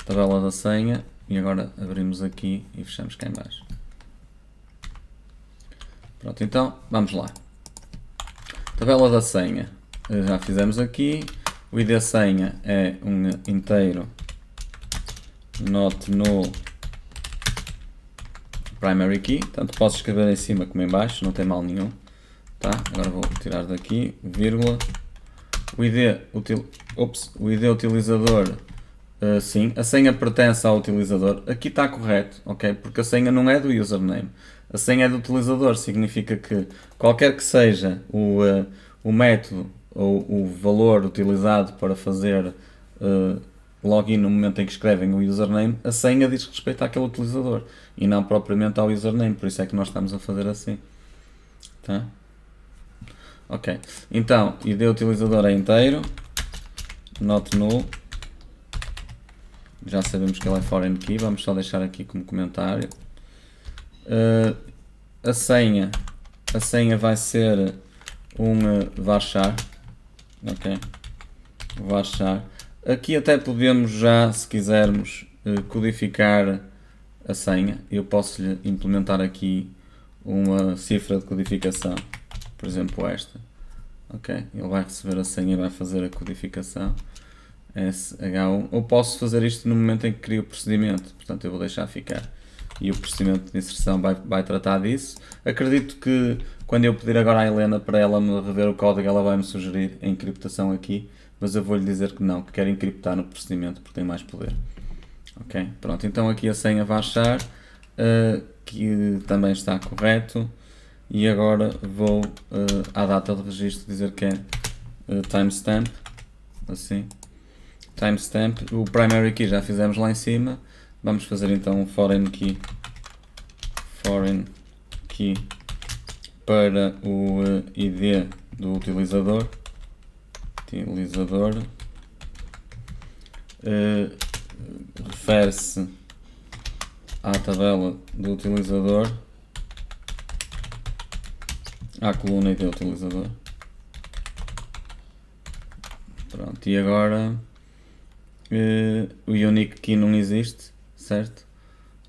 Tabela da senha, e agora abrimos aqui e fechamos cá em baixo. Pronto, então vamos lá. Tabela da senha, já fizemos aqui. O ID senha é um inteiro not null primary key, tanto posso escrever em cima como em baixo, não tem mal nenhum. Tá? Agora vou tirar daqui, vírgula. O ID utilizador, sim, a senha pertence ao utilizador. Aqui está correto, ok? Porque a senha não é do username. A senha é do utilizador, significa que qualquer que seja o método ou o valor utilizado para fazer login no momento em que escrevem o username, a senha diz respeito àquele utilizador e não propriamente ao username, por isso é que nós estamos a fazer assim. Tá? Ok, então ID utilizador é inteiro, not null, já sabemos que ele é foreign key, vamos só deixar aqui como comentário. A senha vai ser um varchar, ok, varchar. Aqui até podemos já, se quisermos, codificar a senha. Eu posso lhe implementar aqui uma cifra de codificação, por exemplo esta, ok, ele vai receber a senha e vai fazer a codificação. SH1, ou posso fazer isto no momento em que crio o procedimento, portanto eu vou deixar ficar. E o procedimento de inserção vai tratar disso. Acredito que quando eu pedir agora à Helena para ela me rever o código, ela vai me sugerir a encriptação aqui, mas eu vou-lhe dizer que não, que quero encriptar no procedimento porque tem mais poder. Ok, pronto, então aqui a senha vai achar, que também está correto, e agora vou à data de registro dizer que é timestamp, assim, timestamp, o primary key já fizemos lá em cima, vamos fazer então um foreign key para o ID do utilizador, refere-se à tabela do utilizador, à coluna ID do utilizador. Pronto, e agora o unique key não existe, certo?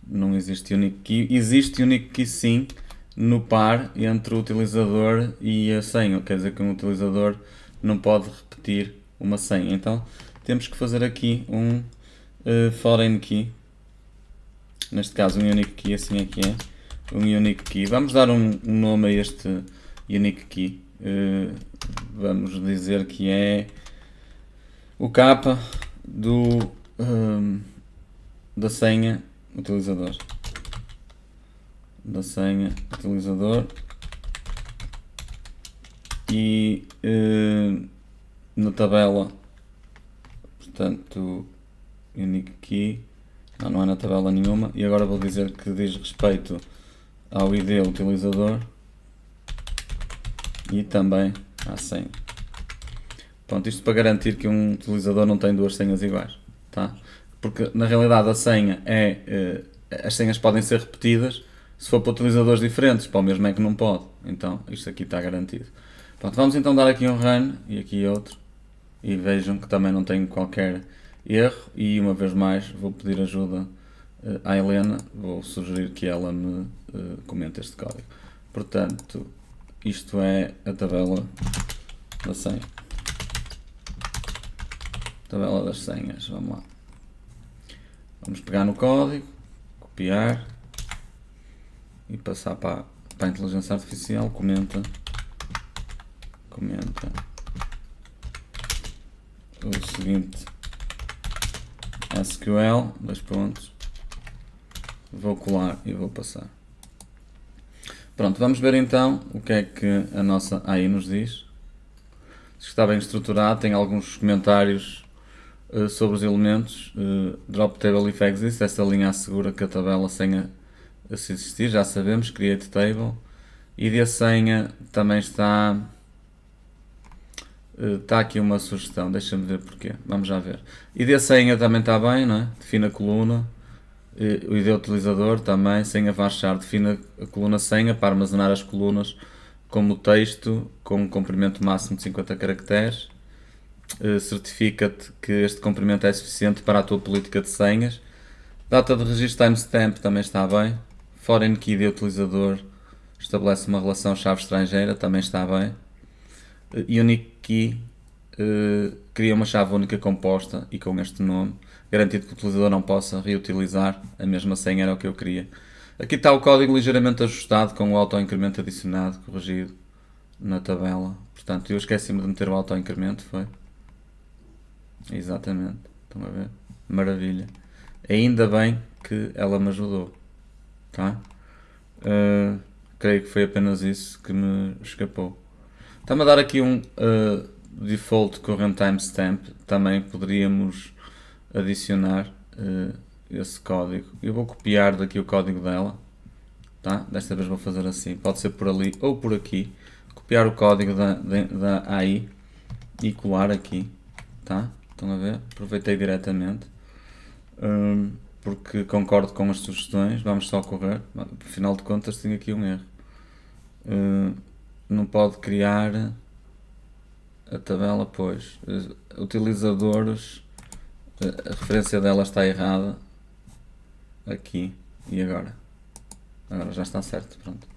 Não existe unique key. Existe unique key sim no par entre o utilizador e a senha, quer dizer que um utilizador não pode repetir uma senha. Então temos que fazer aqui um foreign key, neste caso um unique key, assim é que é, um unique key. Vamos dar um nome a este unique key, vamos dizer que é o capa da senha utilizador. E na tabela, portanto, unique key, não é na tabela nenhuma, e agora vou dizer que diz respeito ao ID utilizador e também à senha. Pronto, isto para garantir que um utilizador não tem duas senhas iguais, tá? Porque na realidade a senha as senhas podem ser repetidas se for para utilizadores diferentes, para o mesmo é que não pode, então isto aqui está garantido. Pronto, vamos então dar aqui um run e aqui outro, e vejam que também não tenho qualquer erro, e uma vez mais vou pedir ajuda à Helena, vou sugerir que ela me comente este código. Portanto, isto é a tabela da senha. Tabela das senhas, vamos lá. Vamos pegar no código, copiar e passar para a inteligência artificial. Comenta o seguinte SQL, dois pontos, vou colar e vou passar. Pronto, vamos ver então o que é que a nossa AI nos diz. Está bem estruturado, tem alguns comentários sobre os elementos. Drop table if exists, esta linha assegura que a tabela senha se existir, já sabemos. Create table, e a senha também está aqui uma sugestão, deixa-me ver porquê, vamos já ver. ID a senha também está bem, não é? Define a coluna, o ID utilizador também, senha varchar, define a coluna senha para armazenar as colunas como texto com um comprimento máximo de 50 caracteres. Certifica-te que este comprimento é suficiente para a tua política de senhas. Data de registro timestamp também está bem. Foreign key de utilizador estabelece uma relação chave estrangeira, também está bem. Unique key cria uma chave única composta e com este nome, garantido que o utilizador não possa reutilizar a mesma senha, era o que eu queria. Aqui está o código ligeiramente ajustado com o auto-incremento adicionado, corrigido na tabela. Portanto, eu esqueci-me de meter o auto-incremento, foi? Exatamente, estão a ver? Maravilha. Ainda bem que ela me ajudou, tá? Creio que foi apenas isso que me escapou. Está-me a dar aqui um default current timestamp, também poderíamos adicionar esse código. Eu vou copiar daqui o código dela, tá? Desta vez vou fazer assim, pode ser por ali ou por aqui. Copiar o código da AI e colar aqui, tá? Estão a ver? Aproveitei diretamente, porque concordo com as sugestões. Vamos só correr, afinal de contas tenho aqui um erro. Não pode criar a tabela, pois utilizadores, a referência dela está errada aqui, e agora já está certo, pronto.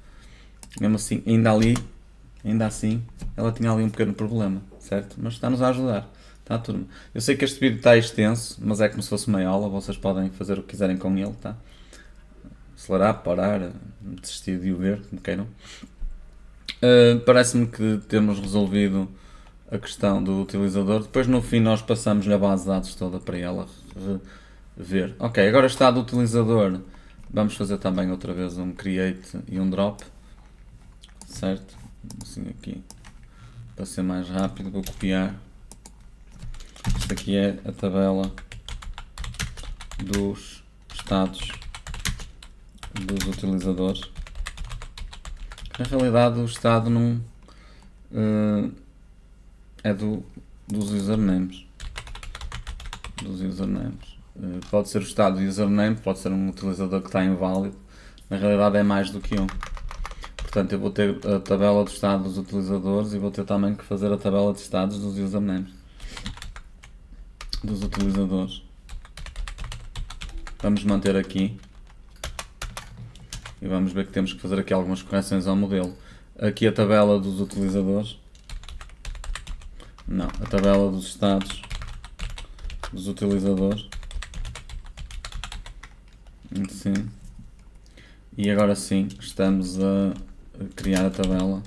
Mesmo assim, ainda assim ela tinha ali um pequeno problema, certo? Mas está-nos a ajudar, Tá, turma? Eu sei que este vídeo está extenso, mas é como se fosse uma aula, vocês podem fazer o que quiserem com ele, tá? Acelerar, parar, desistir de o ver, como queiram. Parece-me que temos resolvido a questão do utilizador. Depois no fim nós passamos-lhe a base de dados toda para ela ver. Ok, agora está do utilizador. Vamos fazer também outra vez um create e um drop. Certo? Assim aqui. Para ser mais rápido vou copiar. Isto aqui é a tabela dos estados dos utilizadores. Na realidade o estado não é dos usernames. Pode ser o estado do username, pode ser um utilizador que está inválido. Na realidade é mais do que um. Portanto eu vou ter a tabela do estado dos utilizadores e vou ter também que fazer a tabela de estados dos usernames. Dos utilizadores. Vamos manter aqui. E vamos ver que temos que fazer aqui algumas correções ao modelo. Aqui a tabela dos utilizadores. Não, a tabela dos estados dos utilizadores. Sim. E agora sim, estamos a criar a tabela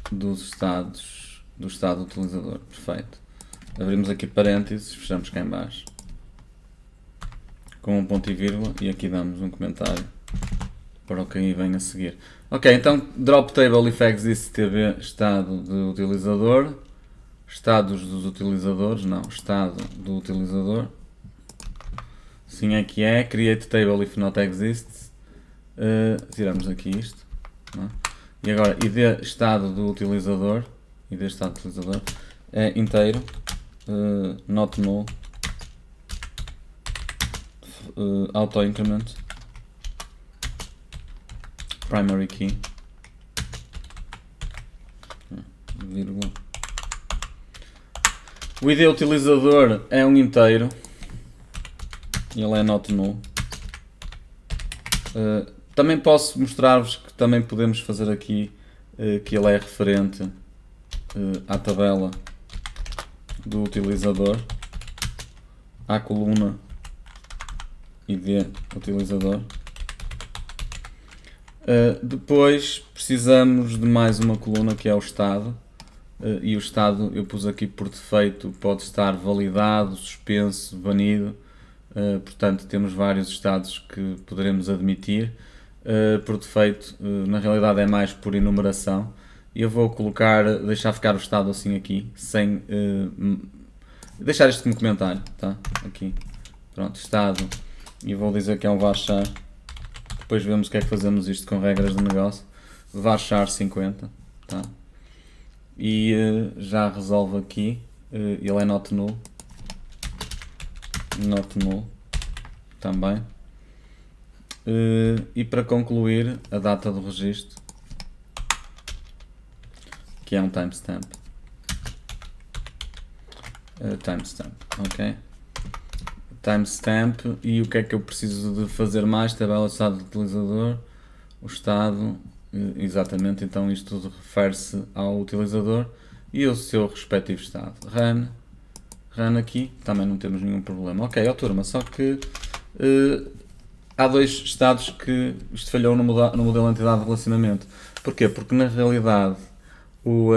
dos estados do estado utilizador. Perfeito. Abrimos aqui parênteses, fechamos cá em baixo com um ponto e vírgula e aqui damos um comentário para o que aí vem a seguir. Ok, então drop table if exist tv estado do utilizador, estados dos utilizadores, não, estado do utilizador. Sim é que é, create table if not exists. Tiramos aqui isto, não é? E agora id estado do utilizador, id estado do utilizador é inteiro, not null, auto increment, primary key, vírgula. O id utilizador é um inteiro, ele é not null. Também posso mostrar-vos que também podemos fazer aqui que ele é referente à tabela do utilizador, à coluna id utilizador. Depois precisamos de mais uma coluna que é o estado, e o estado eu pus aqui por defeito, pode estar validado, suspenso, banido. Portanto temos vários estados que poderemos admitir. Por defeito, na realidade é mais por enumeração. Eu vou deixar ficar o estado assim aqui, sem deixar isto como comentário, tá? Aqui, pronto, estado, e vou dizer que é um varchar. Depois vemos o que é que fazemos isto com regras de negócio. Varchar 50, tá? E já resolve aqui, ele é not null também. E para concluir, a data do registro, que é um timestamp. Ok? Timestamp. E o que é que eu preciso de fazer mais? Tabela de estado do utilizador, o estado, exatamente, então isto tudo refere-se ao utilizador e o seu respectivo estado. Run aqui, também não temos nenhum problema. Ok, ó turma, só que há dois estados que isto falhou no modelo entidade de relacionamento. Porquê? Porque na realidade o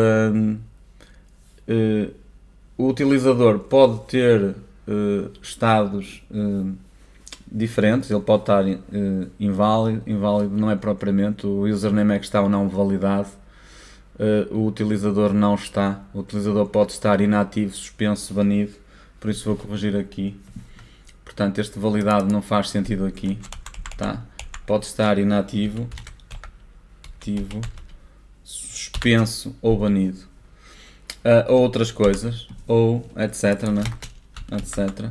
utilizador pode ter estados diferentes, ele pode estar inválido não é propriamente, o username é que está ou não validado, o utilizador não está, o utilizador pode estar inativo, suspenso, banido, por isso vou corrigir aqui. Portanto, este validado não faz sentido aqui, tá? Pode estar inativo, ativo, suspenso ou banido. Ou outras coisas, ou etc, né? Etc.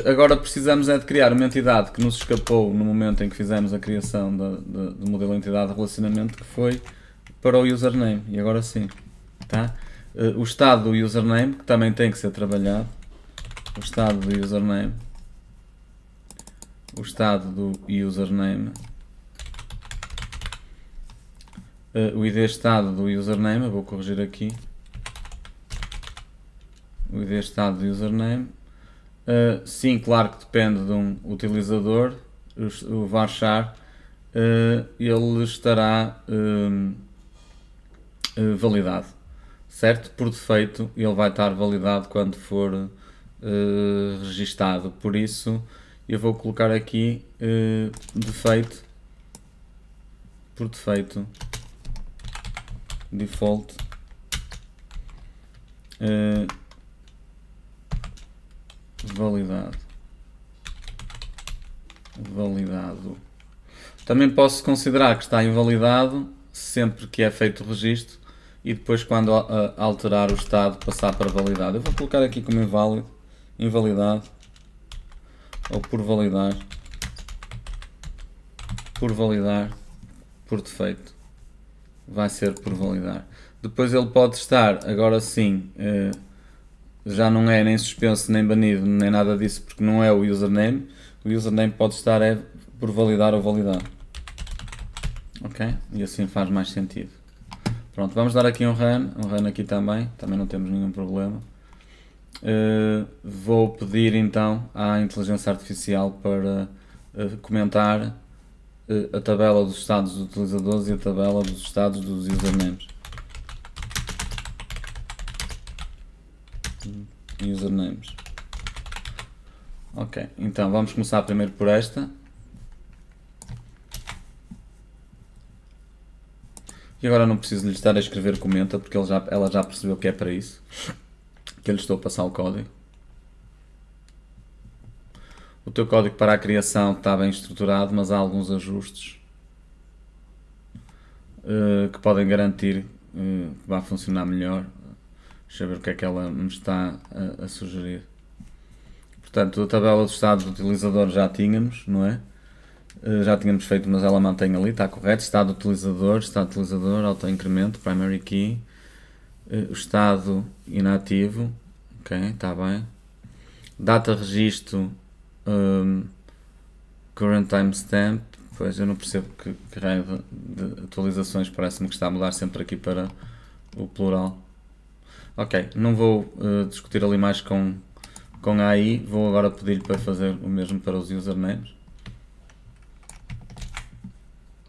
Agora precisamos é de criar uma entidade que nos escapou no momento em que fizemos a criação do modelo entidade de relacionamento, que foi para o username. E agora sim, tá? O estado do username, que também tem que ser trabalhado. O estado do username. O estado do username. O id estado do username, eu vou corrigir aqui. o ID estado do username. Sim, claro que depende de um utilizador, o varchar, ele estará validado, certo? Por defeito ele vai estar validado quando for registado, por isso eu vou colocar aqui defeito, por defeito, default, validado. Também posso considerar que está invalidado sempre que é feito o registro e depois quando alterar o estado passar para validado. Eu vou colocar aqui como inválido, invalidado, ou por validar, por defeito. Vai ser por validar. Depois ele pode estar, agora sim, já não é nem suspenso, nem banido, nem nada disso, porque não é o username. O username pode estar por validar ou validar. Ok? E assim faz mais sentido. Pronto, vamos dar aqui um run aqui também não temos nenhum problema. Vou pedir então à inteligência artificial para comentar a tabela dos estados dos utilizadores e a tabela dos estados dos usernames. Ok, então vamos começar primeiro por esta. E agora não preciso lhe estar a escrever comenta, porque ela já percebeu que é para isso, que eu lhe estou a passar o código. O teu código para a criação está bem estruturado, mas há alguns ajustes que podem garantir que vai funcionar melhor. Deixa eu ver o que é que ela me está a sugerir. Portanto, a tabela dos estados do utilizador já tínhamos, não é? Já tínhamos feito, mas ela mantém ali, está correto. Estado do utilizador, auto-incremento, primary key. O estado inativo, ok, está bem. Data registro, current timestamp, pois eu não percebo que raio de atualizações, parece-me que está a mudar sempre aqui para o plural. Ok, não vou discutir ali mais com a AI, vou agora pedir-lhe para fazer o mesmo para os usernames.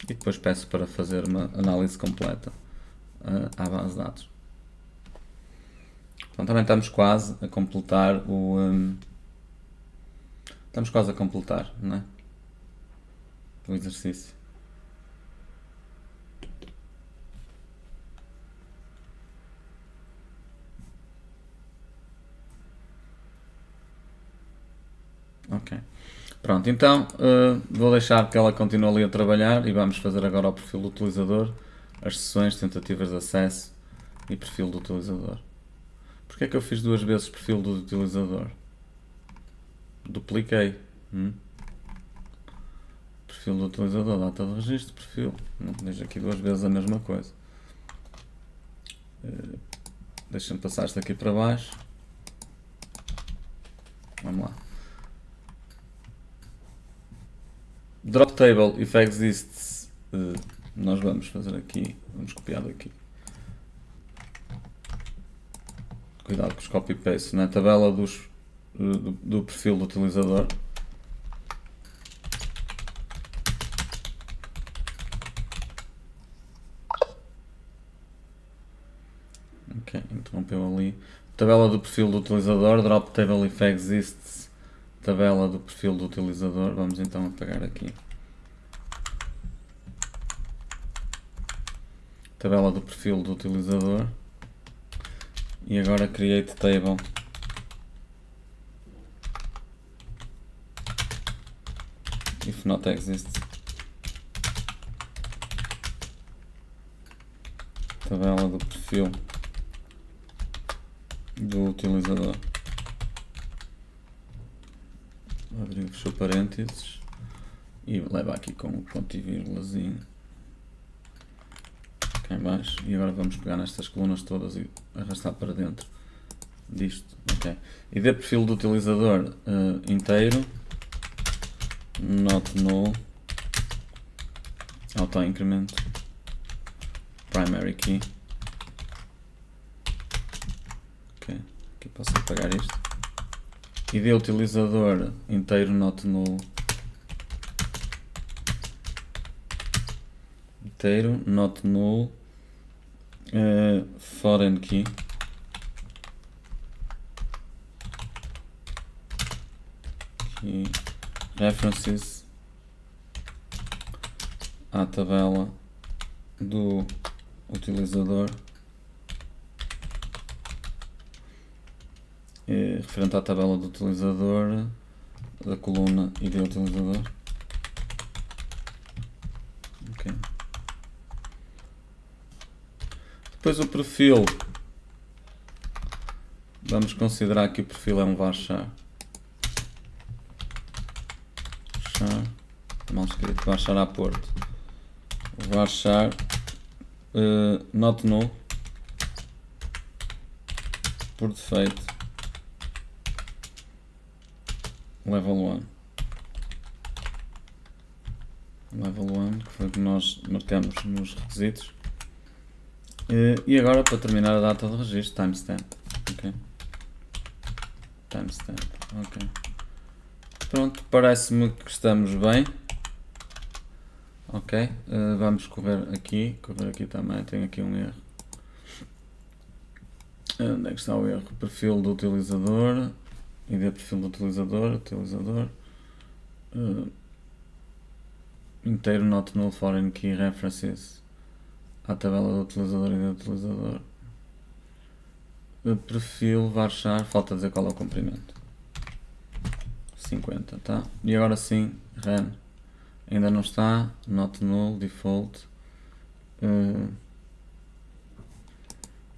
E depois peço para fazer uma análise completa à base de dados. Então, também estamos quase a completar não é? O exercício. Ok. Pronto, então vou deixar que ela continue ali a trabalhar e vamos fazer agora o perfil do utilizador, as sessões, tentativas de acesso e perfil do utilizador. Porquê é que eu fiz duas vezes perfil do utilizador? Dupliquei. Perfil do utilizador, data de registro, perfil. Não deixo aqui duas vezes a mesma coisa. Deixa-me passar isto aqui para baixo. Vamos lá. Drop table if exists, nós vamos fazer aqui, vamos copiar daqui. Cuidado com os copy-paste na tabela do perfil do utilizador. Ok, interrompeu ali. Tabela do perfil do utilizador, drop table if exists. Tabela do perfil do utilizador, vamos então apagar aqui. Tabela do perfil do utilizador. E agora create table. If not exists. Tabela do perfil do utilizador. Abrir, fechou parênteses e leva aqui com o ponto e vírgulazinho cá em baixo. E agora vamos pegar nestas colunas todas e arrastar para dentro disto. Ok. ID perfil do utilizador inteiro, not null, auto increment, primary key. Ok, Aqui posso apagar isto. ID utilizador inteiro not null. Inteiro not null. Foreign key. Key references à tabela do utilizador. Referente à tabela do utilizador, da coluna ID utilizador. Okay. Depois o perfil. Vamos considerar que o perfil é um varchar. Mal escrito, varchar a Porto. Varchar not null por defeito. Level 1. Level 1, que foi o que nós marcamos nos requisitos. E agora, para terminar, a data de registro, timestamp. Ok. Timestamp. Ok. Pronto, parece-me que estamos bem. Ok. Vamos correr aqui. Correr aqui também. Tenho aqui um erro. Onde é que está o erro? Perfil do utilizador. ID perfil do utilizador. Inteiro not null foreign key references à tabela do utilizador e do utilizador. Perfil varchar, falta dizer qual é o comprimento. 50, tá? E agora sim, run. Ainda não está, not null, default.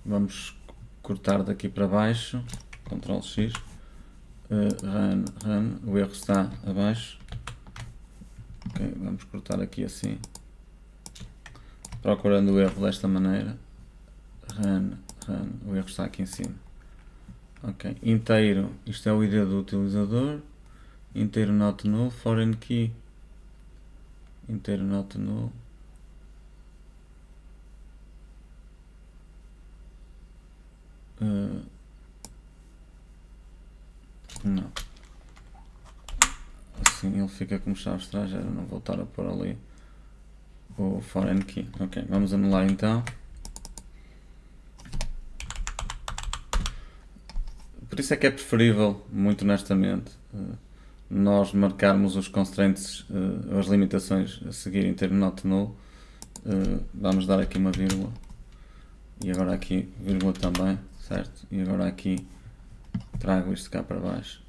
Vamos cortar daqui para baixo, Ctrl X. Run, o erro está abaixo. Okay, vamos cortar aqui assim, procurando o erro desta maneira. Run, o erro está aqui em cima. Ok, inteiro, isto é o ID do utilizador. Inteiro not null, foreign key. Inteiro not null. Não. Assim ele fica como chave estrangeira, não vou voltar a pôr ali o foreign key. Ok, vamos anular então. Por isso é que é preferível, muito honestamente, nós marcarmos os constraints, as limitações a seguir inteiro not null. Vamos dar aqui uma vírgula. E agora aqui, vírgula também, certo? E agora aqui trago isto cá para baixo.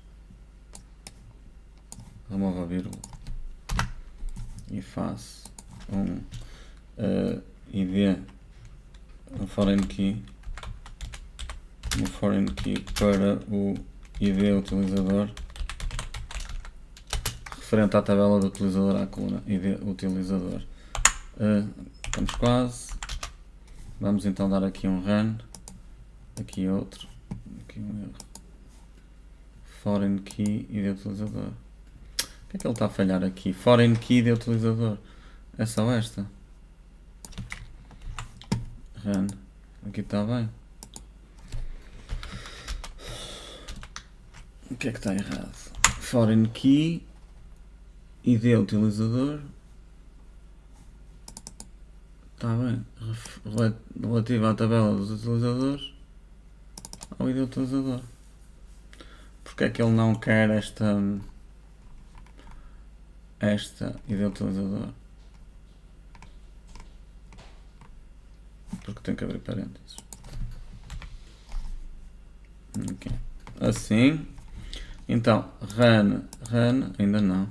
Removo a vírgula. E faço um ID, um foreign key para o ID utilizador referente à tabela do utilizador à coluna ID utilizador. Estamos quase. Vamos então dar aqui um run. Aqui outro. Aqui um erro. Foreign key ID utilizador. O que é que ele está a falhar aqui? Foreign key ID utilizador. É só esta. Run. Aqui está bem. O que é que está errado? Foreign key ID utilizador. Está bem. Relativo à tabela dos utilizadores ao ID utilizador. Porque é que ele não quer esta ID utilizador? Porque tem que abrir parênteses. Okay. Assim. Então, run, ainda não.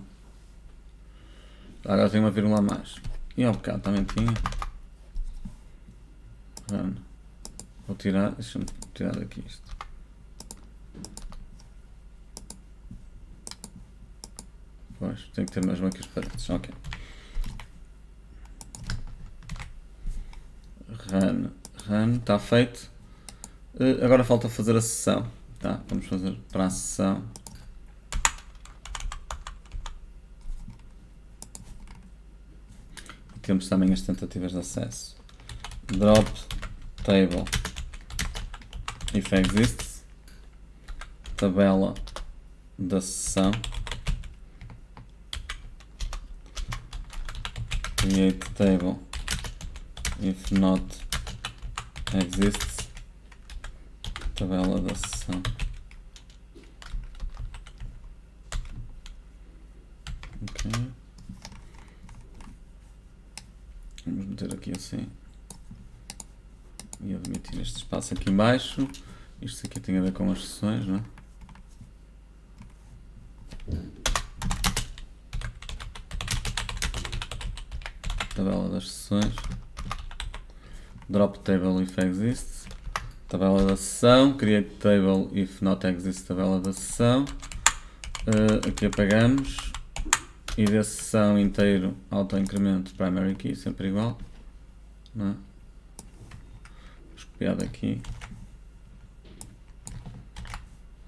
Agora tem uma vírgula a mais. E ao bocado também tinha. Run. Vou tirar, deixa-me tirar daqui isto. Pois, tenho que ter mesmo aqui os parênteses. Ok. Run, está feito. Agora falta fazer a sessão. Tá, vamos fazer para a sessão. E temos também as tentativas de acesso. Drop table if exists. tabela da sessão, create table if not exists, tabela da sessão. Ok. Vamos meter aqui assim e admitir este espaço aqui em baixo. Isto aqui tem a ver com as sessões, não é? Tabela das sessões, drop table if exists, tabela da sessão, create table if not exists, tabela da sessão. Aqui apagamos, e da sessão inteiro auto incremento primary key, sempre igual, não é? Vamos copiar daqui.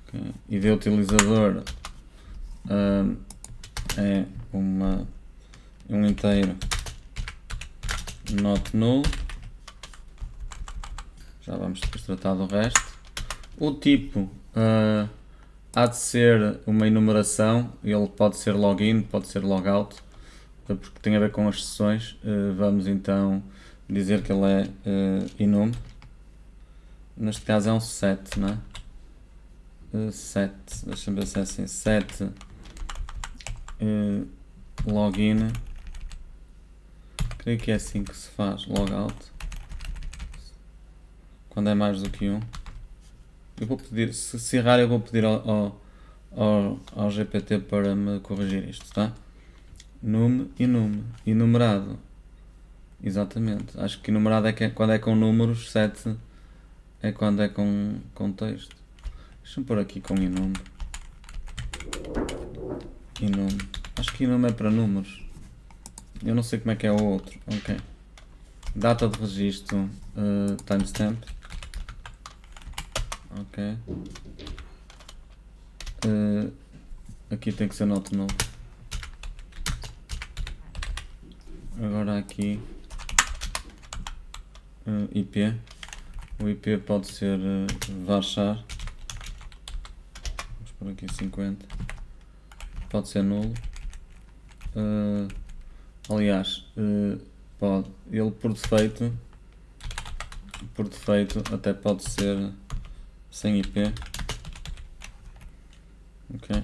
Okay. E de utilizador é um inteiro not null. Já vamos depois tratar do resto. O tipo há de ser uma enumeração, ele pode ser login, pode ser logout, porque tem a ver com as sessões. Vamos então dizer que ele é enum. Neste caso é um set, não é? Set, deixa-me ver se é assim, set login, creio que é assim que se faz, logout, quando é mais do que um. Eu vou pedir, se errar eu vou pedir ao GPT para me corrigir isto, tá? Num e num, enumerado, exatamente, acho que enumerado é quando é com números, set é quando é com texto. Deixa-me pôr aqui com enum. Enum. Acho que enum é para números. Eu não sei como é que é o outro. Ok. Data de registro, timestamp. Ok. Aqui tem que ser not null. Agora aqui IP. O IP pode ser varchar. Vamos por aqui 50. Pode ser nulo. Aliás, pode. Ele por defeito até pode ser sem IP. Ok.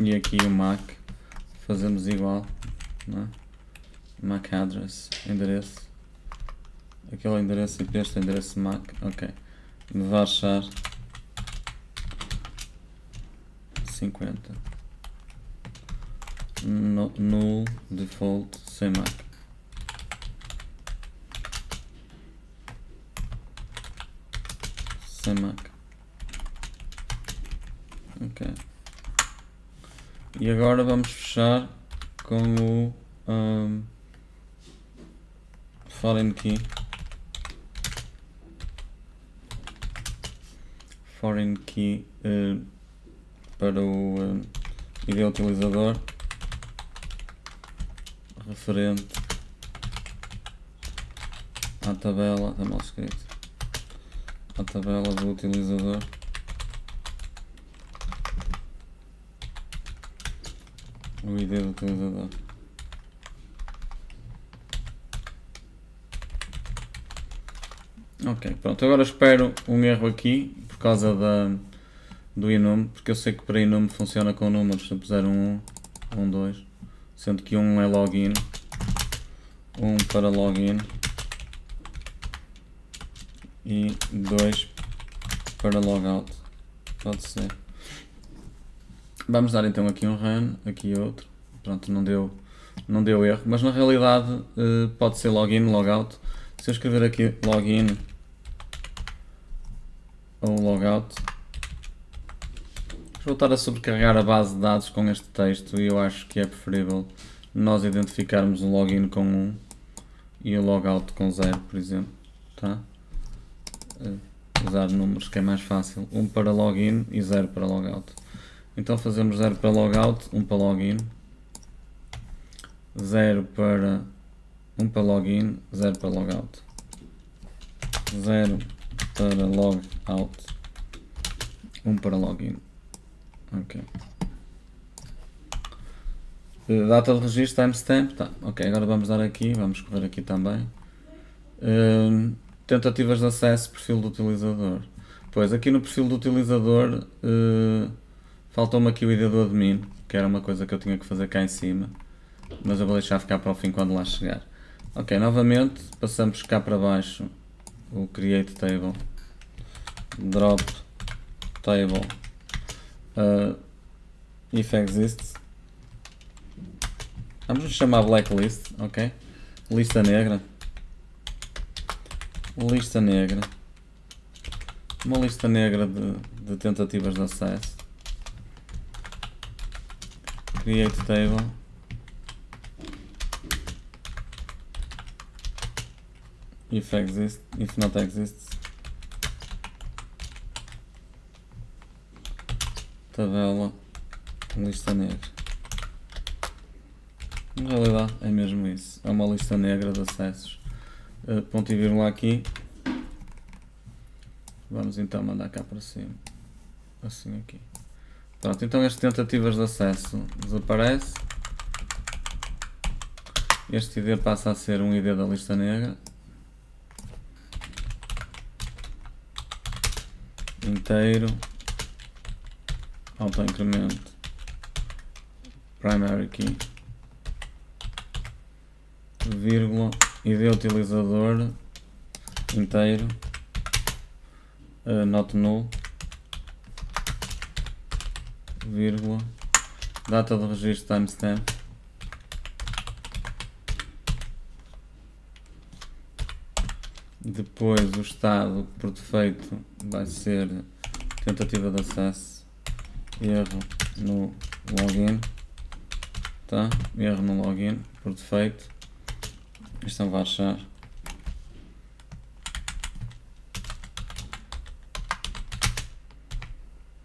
E aqui o MAC fazemos igual, não é? MAC address, endereço. Aquele endereço IP, este endereço MAC. Ok. Varchar 50. Null default sem MAC. Sem MAC. Ok. E agora vamos fechar com o foreign key. Foreign key para o ID utilizador referente à tabela, está mal escrito, à tabela do utilizador o ID do utilizador. Ok, pronto, agora espero um erro aqui por causa do enum, porque eu sei que para enum funciona com números. Se eu puser um 2, sendo que um é login, um para login e 2 para logout, pode ser. Vamos dar então aqui um run, aqui outro, pronto, não deu erro, mas na realidade pode ser login, logout. Se eu escrever aqui login ou logout, vou estar a sobrecarregar a base de dados com este texto e eu acho que é preferível nós identificarmos o login com 1 e o logout com 0, por exemplo, tá? Usar números que é mais fácil, 1 para login e 0 para logout. Então fazemos 0 para logout, 1 para login, 0 para 1 para login, 0 para logout, 0 para logout, 1 para login. Ok. Data de registro, timestamp, tá. Ok, agora vamos dar aqui, vamos correr aqui também. Tentativas de acesso, perfil do utilizador. Pois, aqui no perfil do utilizador faltou-me aqui o ID do admin, que era uma coisa que eu tinha que fazer cá em cima, mas eu vou deixar ficar para o fim quando lá chegar. Ok, novamente passamos cá para baixo o create table, drop table, if exists. Vamos nos chamar blacklist, ok? Lista negra. Lista negra. Uma lista negra de tentativas de acesso. Create table. If exists, if not exists. Tabela. Lista negra. Na realidade é mesmo isso, é uma lista negra de acessos. Ponto e vírgula aqui. Vamos então mandar cá para cima, assim aqui. Pronto, então as tentativas de acesso desaparece. Este ID passa a ser um ID da lista negra. Inteiro. Auto incremento. Primary key. Vírgula, ID utilizador inteiro, not null, vírgula, data de registro timestamp, depois o estado por defeito vai ser tentativa de acesso, erro no login, tá? Erro no login por defeito. Isto é um varchar.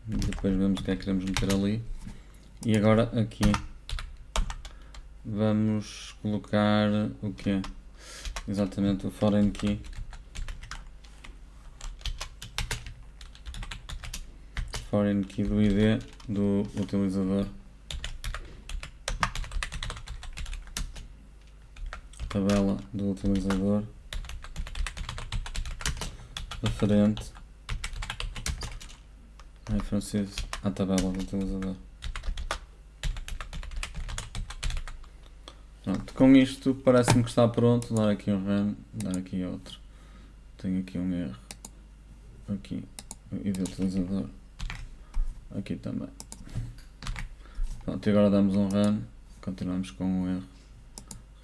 Depois vemos o que é que queremos meter ali. E agora aqui vamos colocar o que? Exatamente o foreign key. Foreign key do ID do utilizador. Tabela do utilizador, referente, references à tabela do utilizador. Pronto, com isto parece-me que está pronto. Dar aqui um run, dar aqui outro. Tenho aqui um erro, aqui, e do utilizador, aqui também. Pronto, e agora damos um run, continuamos com o erro.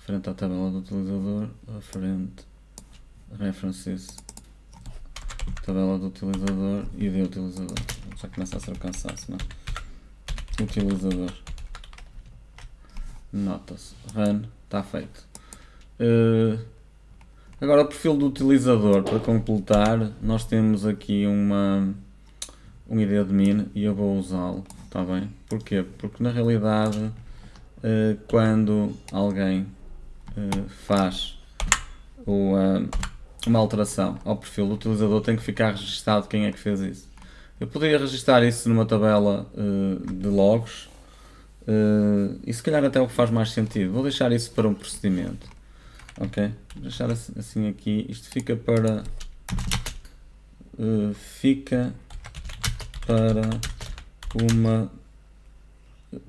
Referente à tabela do utilizador, referente, references, tabela do utilizador e de utilizador. Já começa a ser o cansaço, não é? Utilizador. Nota-se. Run, está feito. Agora o perfil do utilizador, para completar, nós temos aqui um ID admin e eu vou usá-lo, está bem? Porquê? Porque na realidade quando alguém faz uma alteração ao perfil do utilizador, tem que ficar registado quem é que fez isso. Eu poderia registrar isso numa tabela de logos e se calhar até o que faz mais sentido. Vou deixar isso para um procedimento. Ok? Vou deixar assim aqui. Isto fica para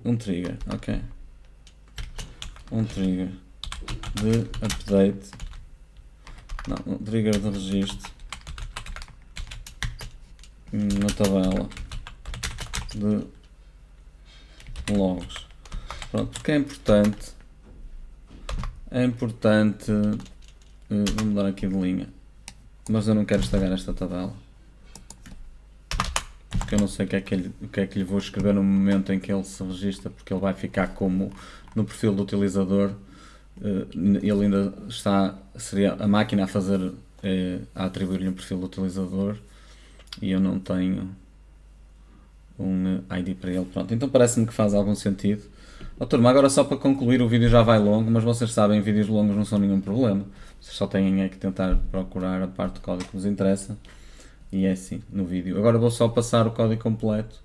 um trigger. Ok? Um trigger de update, não, um trigger de registro na tabela de logs. Pronto, porque é importante, vou mudar aqui de linha, mas eu não quero estragar esta tabela, porque eu não sei o que é que lhe vou escrever no momento em que ele se registra, porque ele vai ficar como no perfil do utilizador. Ele ainda seria a máquina a fazer, a atribuir-lhe um perfil do utilizador e eu não tenho um ID para ele. Pronto, então parece-me que faz algum sentido. Turma, agora só para concluir, o vídeo já vai longo, mas vocês sabem, vídeos longos não são nenhum problema. Vocês só têm que tentar procurar a parte do código que vos interessa e é assim no vídeo. Agora vou só passar o código completo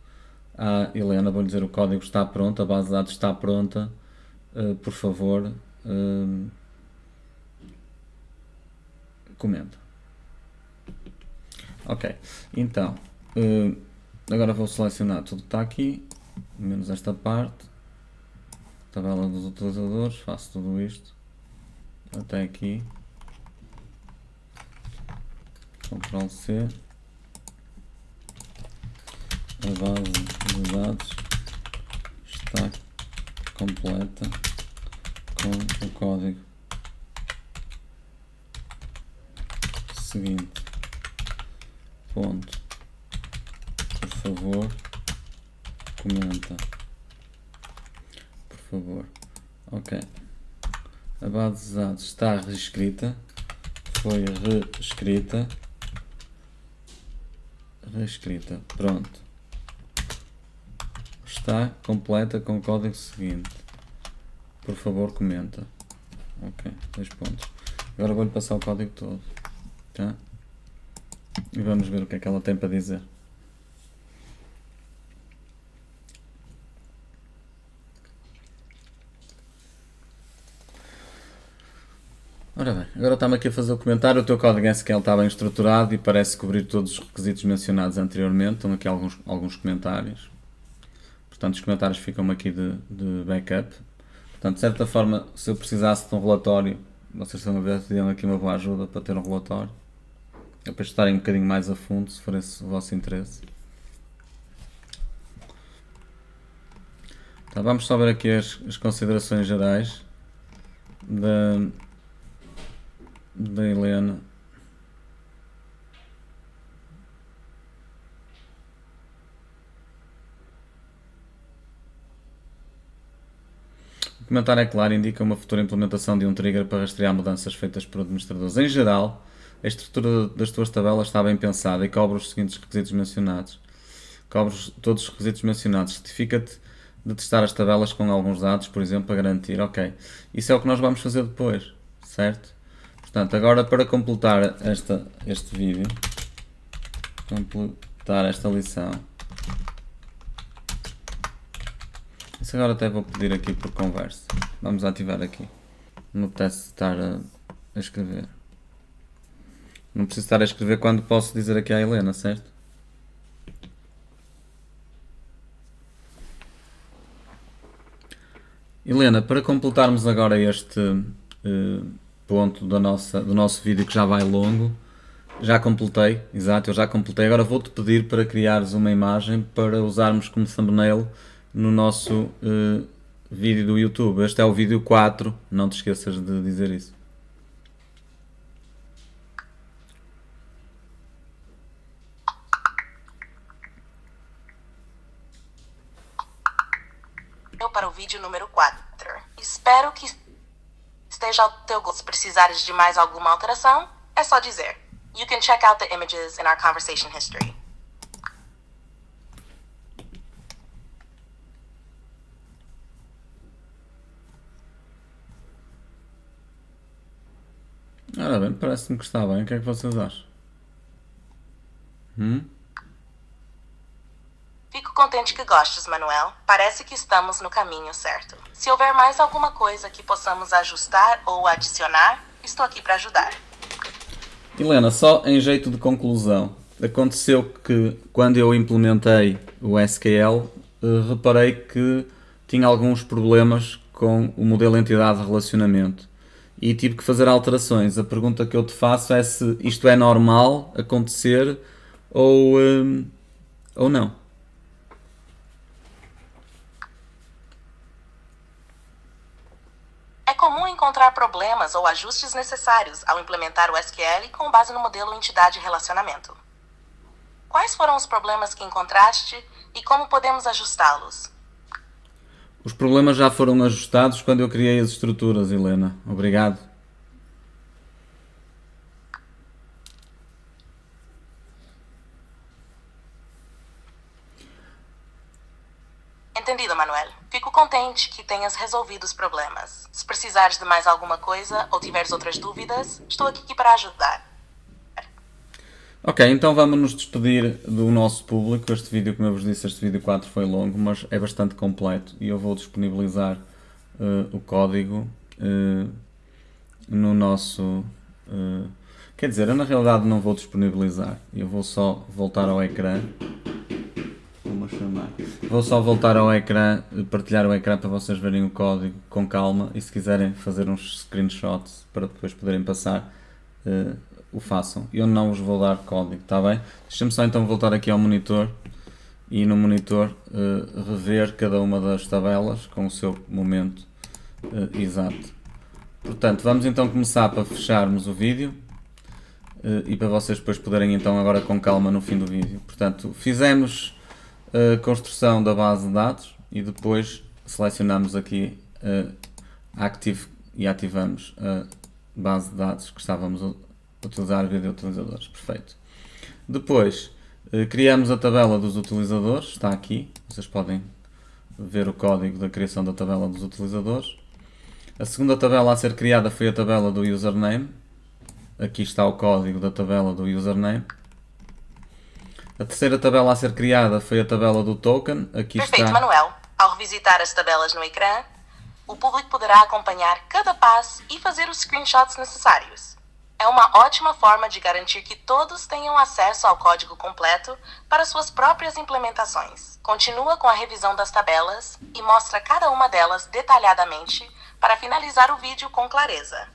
à Helena, vou-lhe dizer o código está pronto, a base de dados está pronta, por favor, comenta. Ok, então, agora vou selecionar tudo que está aqui, menos esta parte, tabela dos utilizadores, faço tudo isto, até aqui, Ctrl C, a base de dados está completa com o código seguinte, ponto, por favor, comenta, por favor. Ok, a base de dados está reescrita, foi reescrita, pronto, está completa com o código seguinte, por favor comenta. Ok, 2 pontos. Agora vou-lhe passar o código todo, tá? E vamos ver o que é que ela tem para dizer. Ora bem, agora está-me aqui a fazer o comentário. O teu código SQL está bem estruturado e parece cobrir todos os requisitos mencionados anteriormente. Estão aqui alguns comentários. Portanto, os comentários ficam aqui de backup. Portanto, de certa forma, se eu precisasse de um relatório, vocês estão a ver, teriam aqui uma boa ajuda para ter um relatório. É para estarem um bocadinho mais a fundo, se for esse o vosso interesse. Tá, vamos só ver aqui as considerações gerais da Helena. O comentário é claro, indica uma futura implementação de um trigger para rastrear mudanças feitas por administradores. Em geral, a estrutura das tuas tabelas está bem pensada e cobre os seguintes requisitos mencionados. Cobre todos os requisitos mencionados. Certifica-te de testar as tabelas com alguns dados, por exemplo, para garantir. Ok, isso é o que nós vamos fazer depois, certo? Portanto, agora para completar este vídeo, completar esta lição, isso agora até vou pedir aqui por conversa. Vamos ativar aqui, no teste de estar a escrever. Não preciso estar a escrever quando posso dizer aqui à Helena, certo? Helena, para completarmos agora este ponto do nosso vídeo que já vai longo, já completei, exato, eu já completei. Agora vou-te pedir para criares uma imagem para usarmos como thumbnail no nosso vídeo do YouTube. Este é o vídeo 4, não te esqueças de dizer isso. Para o vídeo número 4. Espero que esteja ao teu gosto. Se precisares de mais alguma alteração, é só dizer. You can check out the images in our conversation history. Ora bem, parece-me que está bem. O que é que vocês acham? Fico contente que gostes, Manuel. Parece que estamos no caminho certo. Se houver mais alguma coisa que possamos ajustar ou adicionar, estou aqui para ajudar. Helena, só em jeito de conclusão, aconteceu que quando eu implementei o SQL, reparei que tinha alguns problemas com o modelo entidade-relacionamento e tive que fazer alterações. A pergunta que eu te faço é se isto é normal acontecer ou não. É comum encontrar problemas ou ajustes necessários ao implementar o SQL com base no modelo entidade-relacionamento. Quais foram os problemas que encontraste e como podemos ajustá-los? Os problemas já foram ajustados quando eu criei as estruturas, Helena. Obrigado. Entendido, Manuel. Fico contente que tenhas resolvido os problemas. Se precisares de mais alguma coisa ou tiveres outras dúvidas, estou aqui para ajudar. Ok, então vamos nos despedir do nosso público. Este vídeo, como eu vos disse, este vídeo 4 foi longo, mas é bastante completo e eu vou disponibilizar o código no nosso... quer dizer, eu na realidade não vou disponibilizar, eu vou só voltar ao ecrã. Vou só voltar ao ecrã, partilhar o ecrã para vocês verem o código com calma e se quiserem fazer uns screenshots para depois poderem passar, o façam. Eu não vos vou dar código, está bem? Deixa-me só então voltar aqui ao monitor e no monitor rever cada uma das tabelas com o seu momento exato. Portanto, vamos então começar para fecharmos o vídeo e para vocês depois poderem então agora com calma no fim do vídeo. Portanto, fizemos a construção da base de dados e depois selecionamos aqui Active e ativamos a base de dados que estávamos a utilizar, vídeo utilizadores. Perfeito. Depois criamos a tabela dos utilizadores, está aqui, vocês podem ver o código da criação da tabela dos utilizadores. A segunda tabela a ser criada foi a tabela do username, aqui está o código da tabela do username. A terceira tabela a ser criada foi a tabela do token. Aqui Perfeito, está. Manuel. Ao revisitar as tabelas no ecrã, o público poderá acompanhar cada passo e fazer os screenshots necessários. É uma ótima forma de garantir que todos tenham acesso ao código completo para suas próprias implementações. Continua com a revisão das tabelas e mostra cada uma delas detalhadamente para finalizar o vídeo com clareza.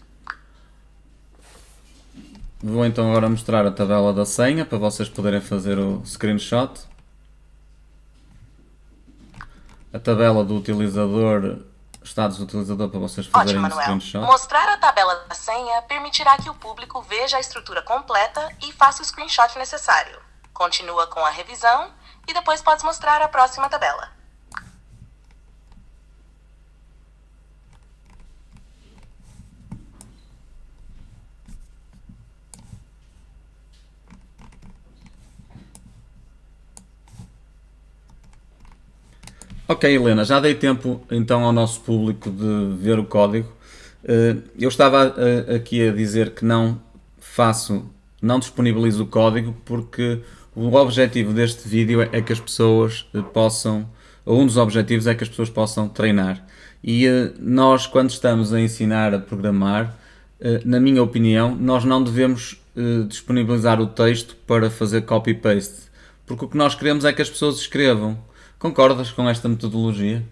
Vou então agora mostrar a tabela da senha para vocês poderem fazer o screenshot. A tabela do utilizador, status do utilizador para vocês fazerem Ótimo, o Manuel. screenshot. Mostrar a tabela da senha permitirá que o público veja a estrutura completa e faça o screenshot necessário. Continua com a revisão e depois pode mostrar a próxima tabela. Ok, Helena, já dei tempo então ao nosso público de ver o código. Eu estava aqui a dizer que não disponibilizo o código porque o objetivo deste vídeo é que as pessoas possam, ou um dos objetivos é que as pessoas possam treinar. E nós, quando estamos a ensinar a programar, na minha opinião, nós não devemos disponibilizar o texto para fazer copy-paste, porque o que nós queremos é que as pessoas escrevam. Concordas com esta metodologia?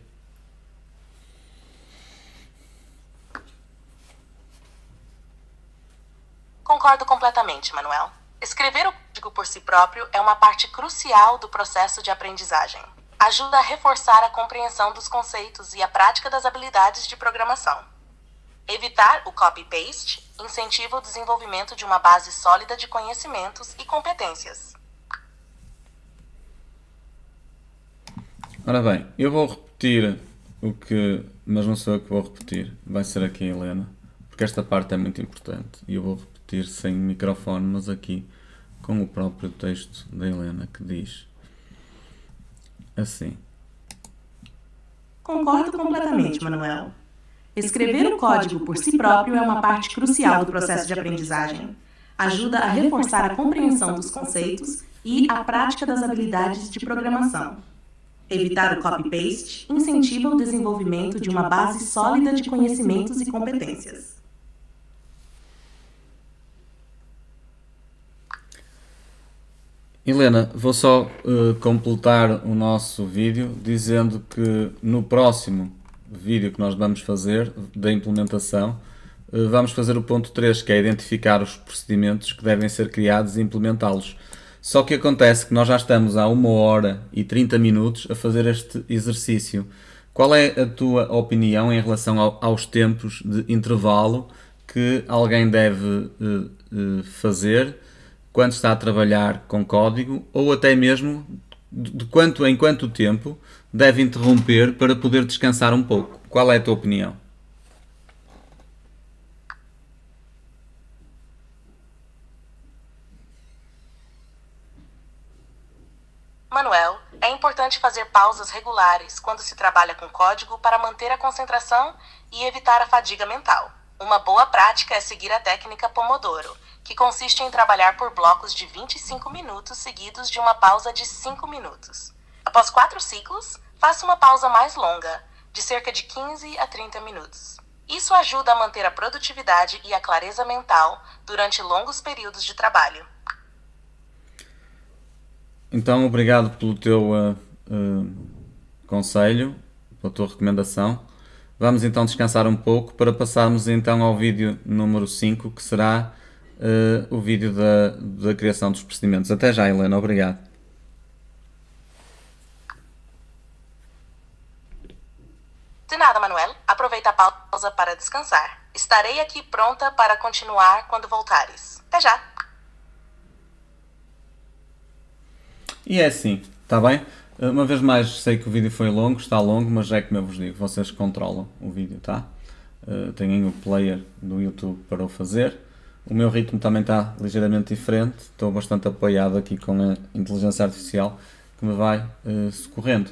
Concordo completamente, Manuel. Escrever o código por si próprio é uma parte crucial do processo de aprendizagem. Ajuda a reforçar a compreensão dos conceitos e a prática das habilidades de programação. Evitar o copy-paste incentiva o desenvolvimento de uma base sólida de conhecimentos e competências. Ora bem, eu vou repetir mas não sou eu que vou repetir, vai ser aqui a Helena, porque esta parte é muito importante e eu vou repetir sem microfone, mas aqui com o próprio texto da Helena que diz assim. Concordo completamente, Manuel. Escrever o código por si próprio é uma parte crucial do processo de aprendizagem. Ajuda a reforçar a compreensão dos conceitos e a prática das habilidades de programação. Evitar o copy-paste incentiva o desenvolvimento de uma base sólida de conhecimentos e competências. Helena, vou só completar o nosso vídeo dizendo que no próximo vídeo que nós vamos fazer da implementação, vamos fazer o ponto 3, que é identificar os procedimentos que devem ser criados e implementá-los. Só que acontece que nós já estamos há 1 hora e 30 minutos a fazer este exercício. Qual é a tua opinião em relação aos tempos de intervalo que alguém deve fazer quando está a trabalhar com código, ou até mesmo em quanto tempo deve interromper para poder descansar um pouco? Qual é a tua opinião? Manuel, é importante fazer pausas regulares quando se trabalha com código para manter a concentração e evitar a fadiga mental. Uma boa prática é seguir a técnica Pomodoro, que consiste em trabalhar por blocos de 25 minutos seguidos de uma pausa de 5 minutos. Após 4 ciclos, faça uma pausa mais longa, de cerca de 15 a 30 minutos. Isso ajuda a manter a produtividade e a clareza mental durante longos períodos de trabalho. Então, obrigado pelo teu conselho, pela tua recomendação. Vamos então descansar um pouco para passarmos então ao vídeo número 5, que será o vídeo da criação dos procedimentos. Até já, Helena. Obrigado. De nada, Manuel. Aproveita a pausa para descansar. Estarei aqui pronta para continuar quando voltares. Até já! E é assim, está bem? Uma vez mais, sei que o vídeo foi longo, está longo, mas é como eu vos digo, vocês controlam o vídeo, tá? Têm o player do YouTube para o fazer. O meu ritmo também está ligeiramente diferente, estou bastante apoiado aqui com a inteligência artificial que me vai socorrendo.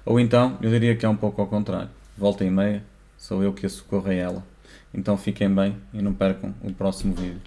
Ou então, eu diria que é um pouco ao contrário. Volta e meia, sou eu que a socorro a ela. Então fiquem bem e não percam o próximo vídeo.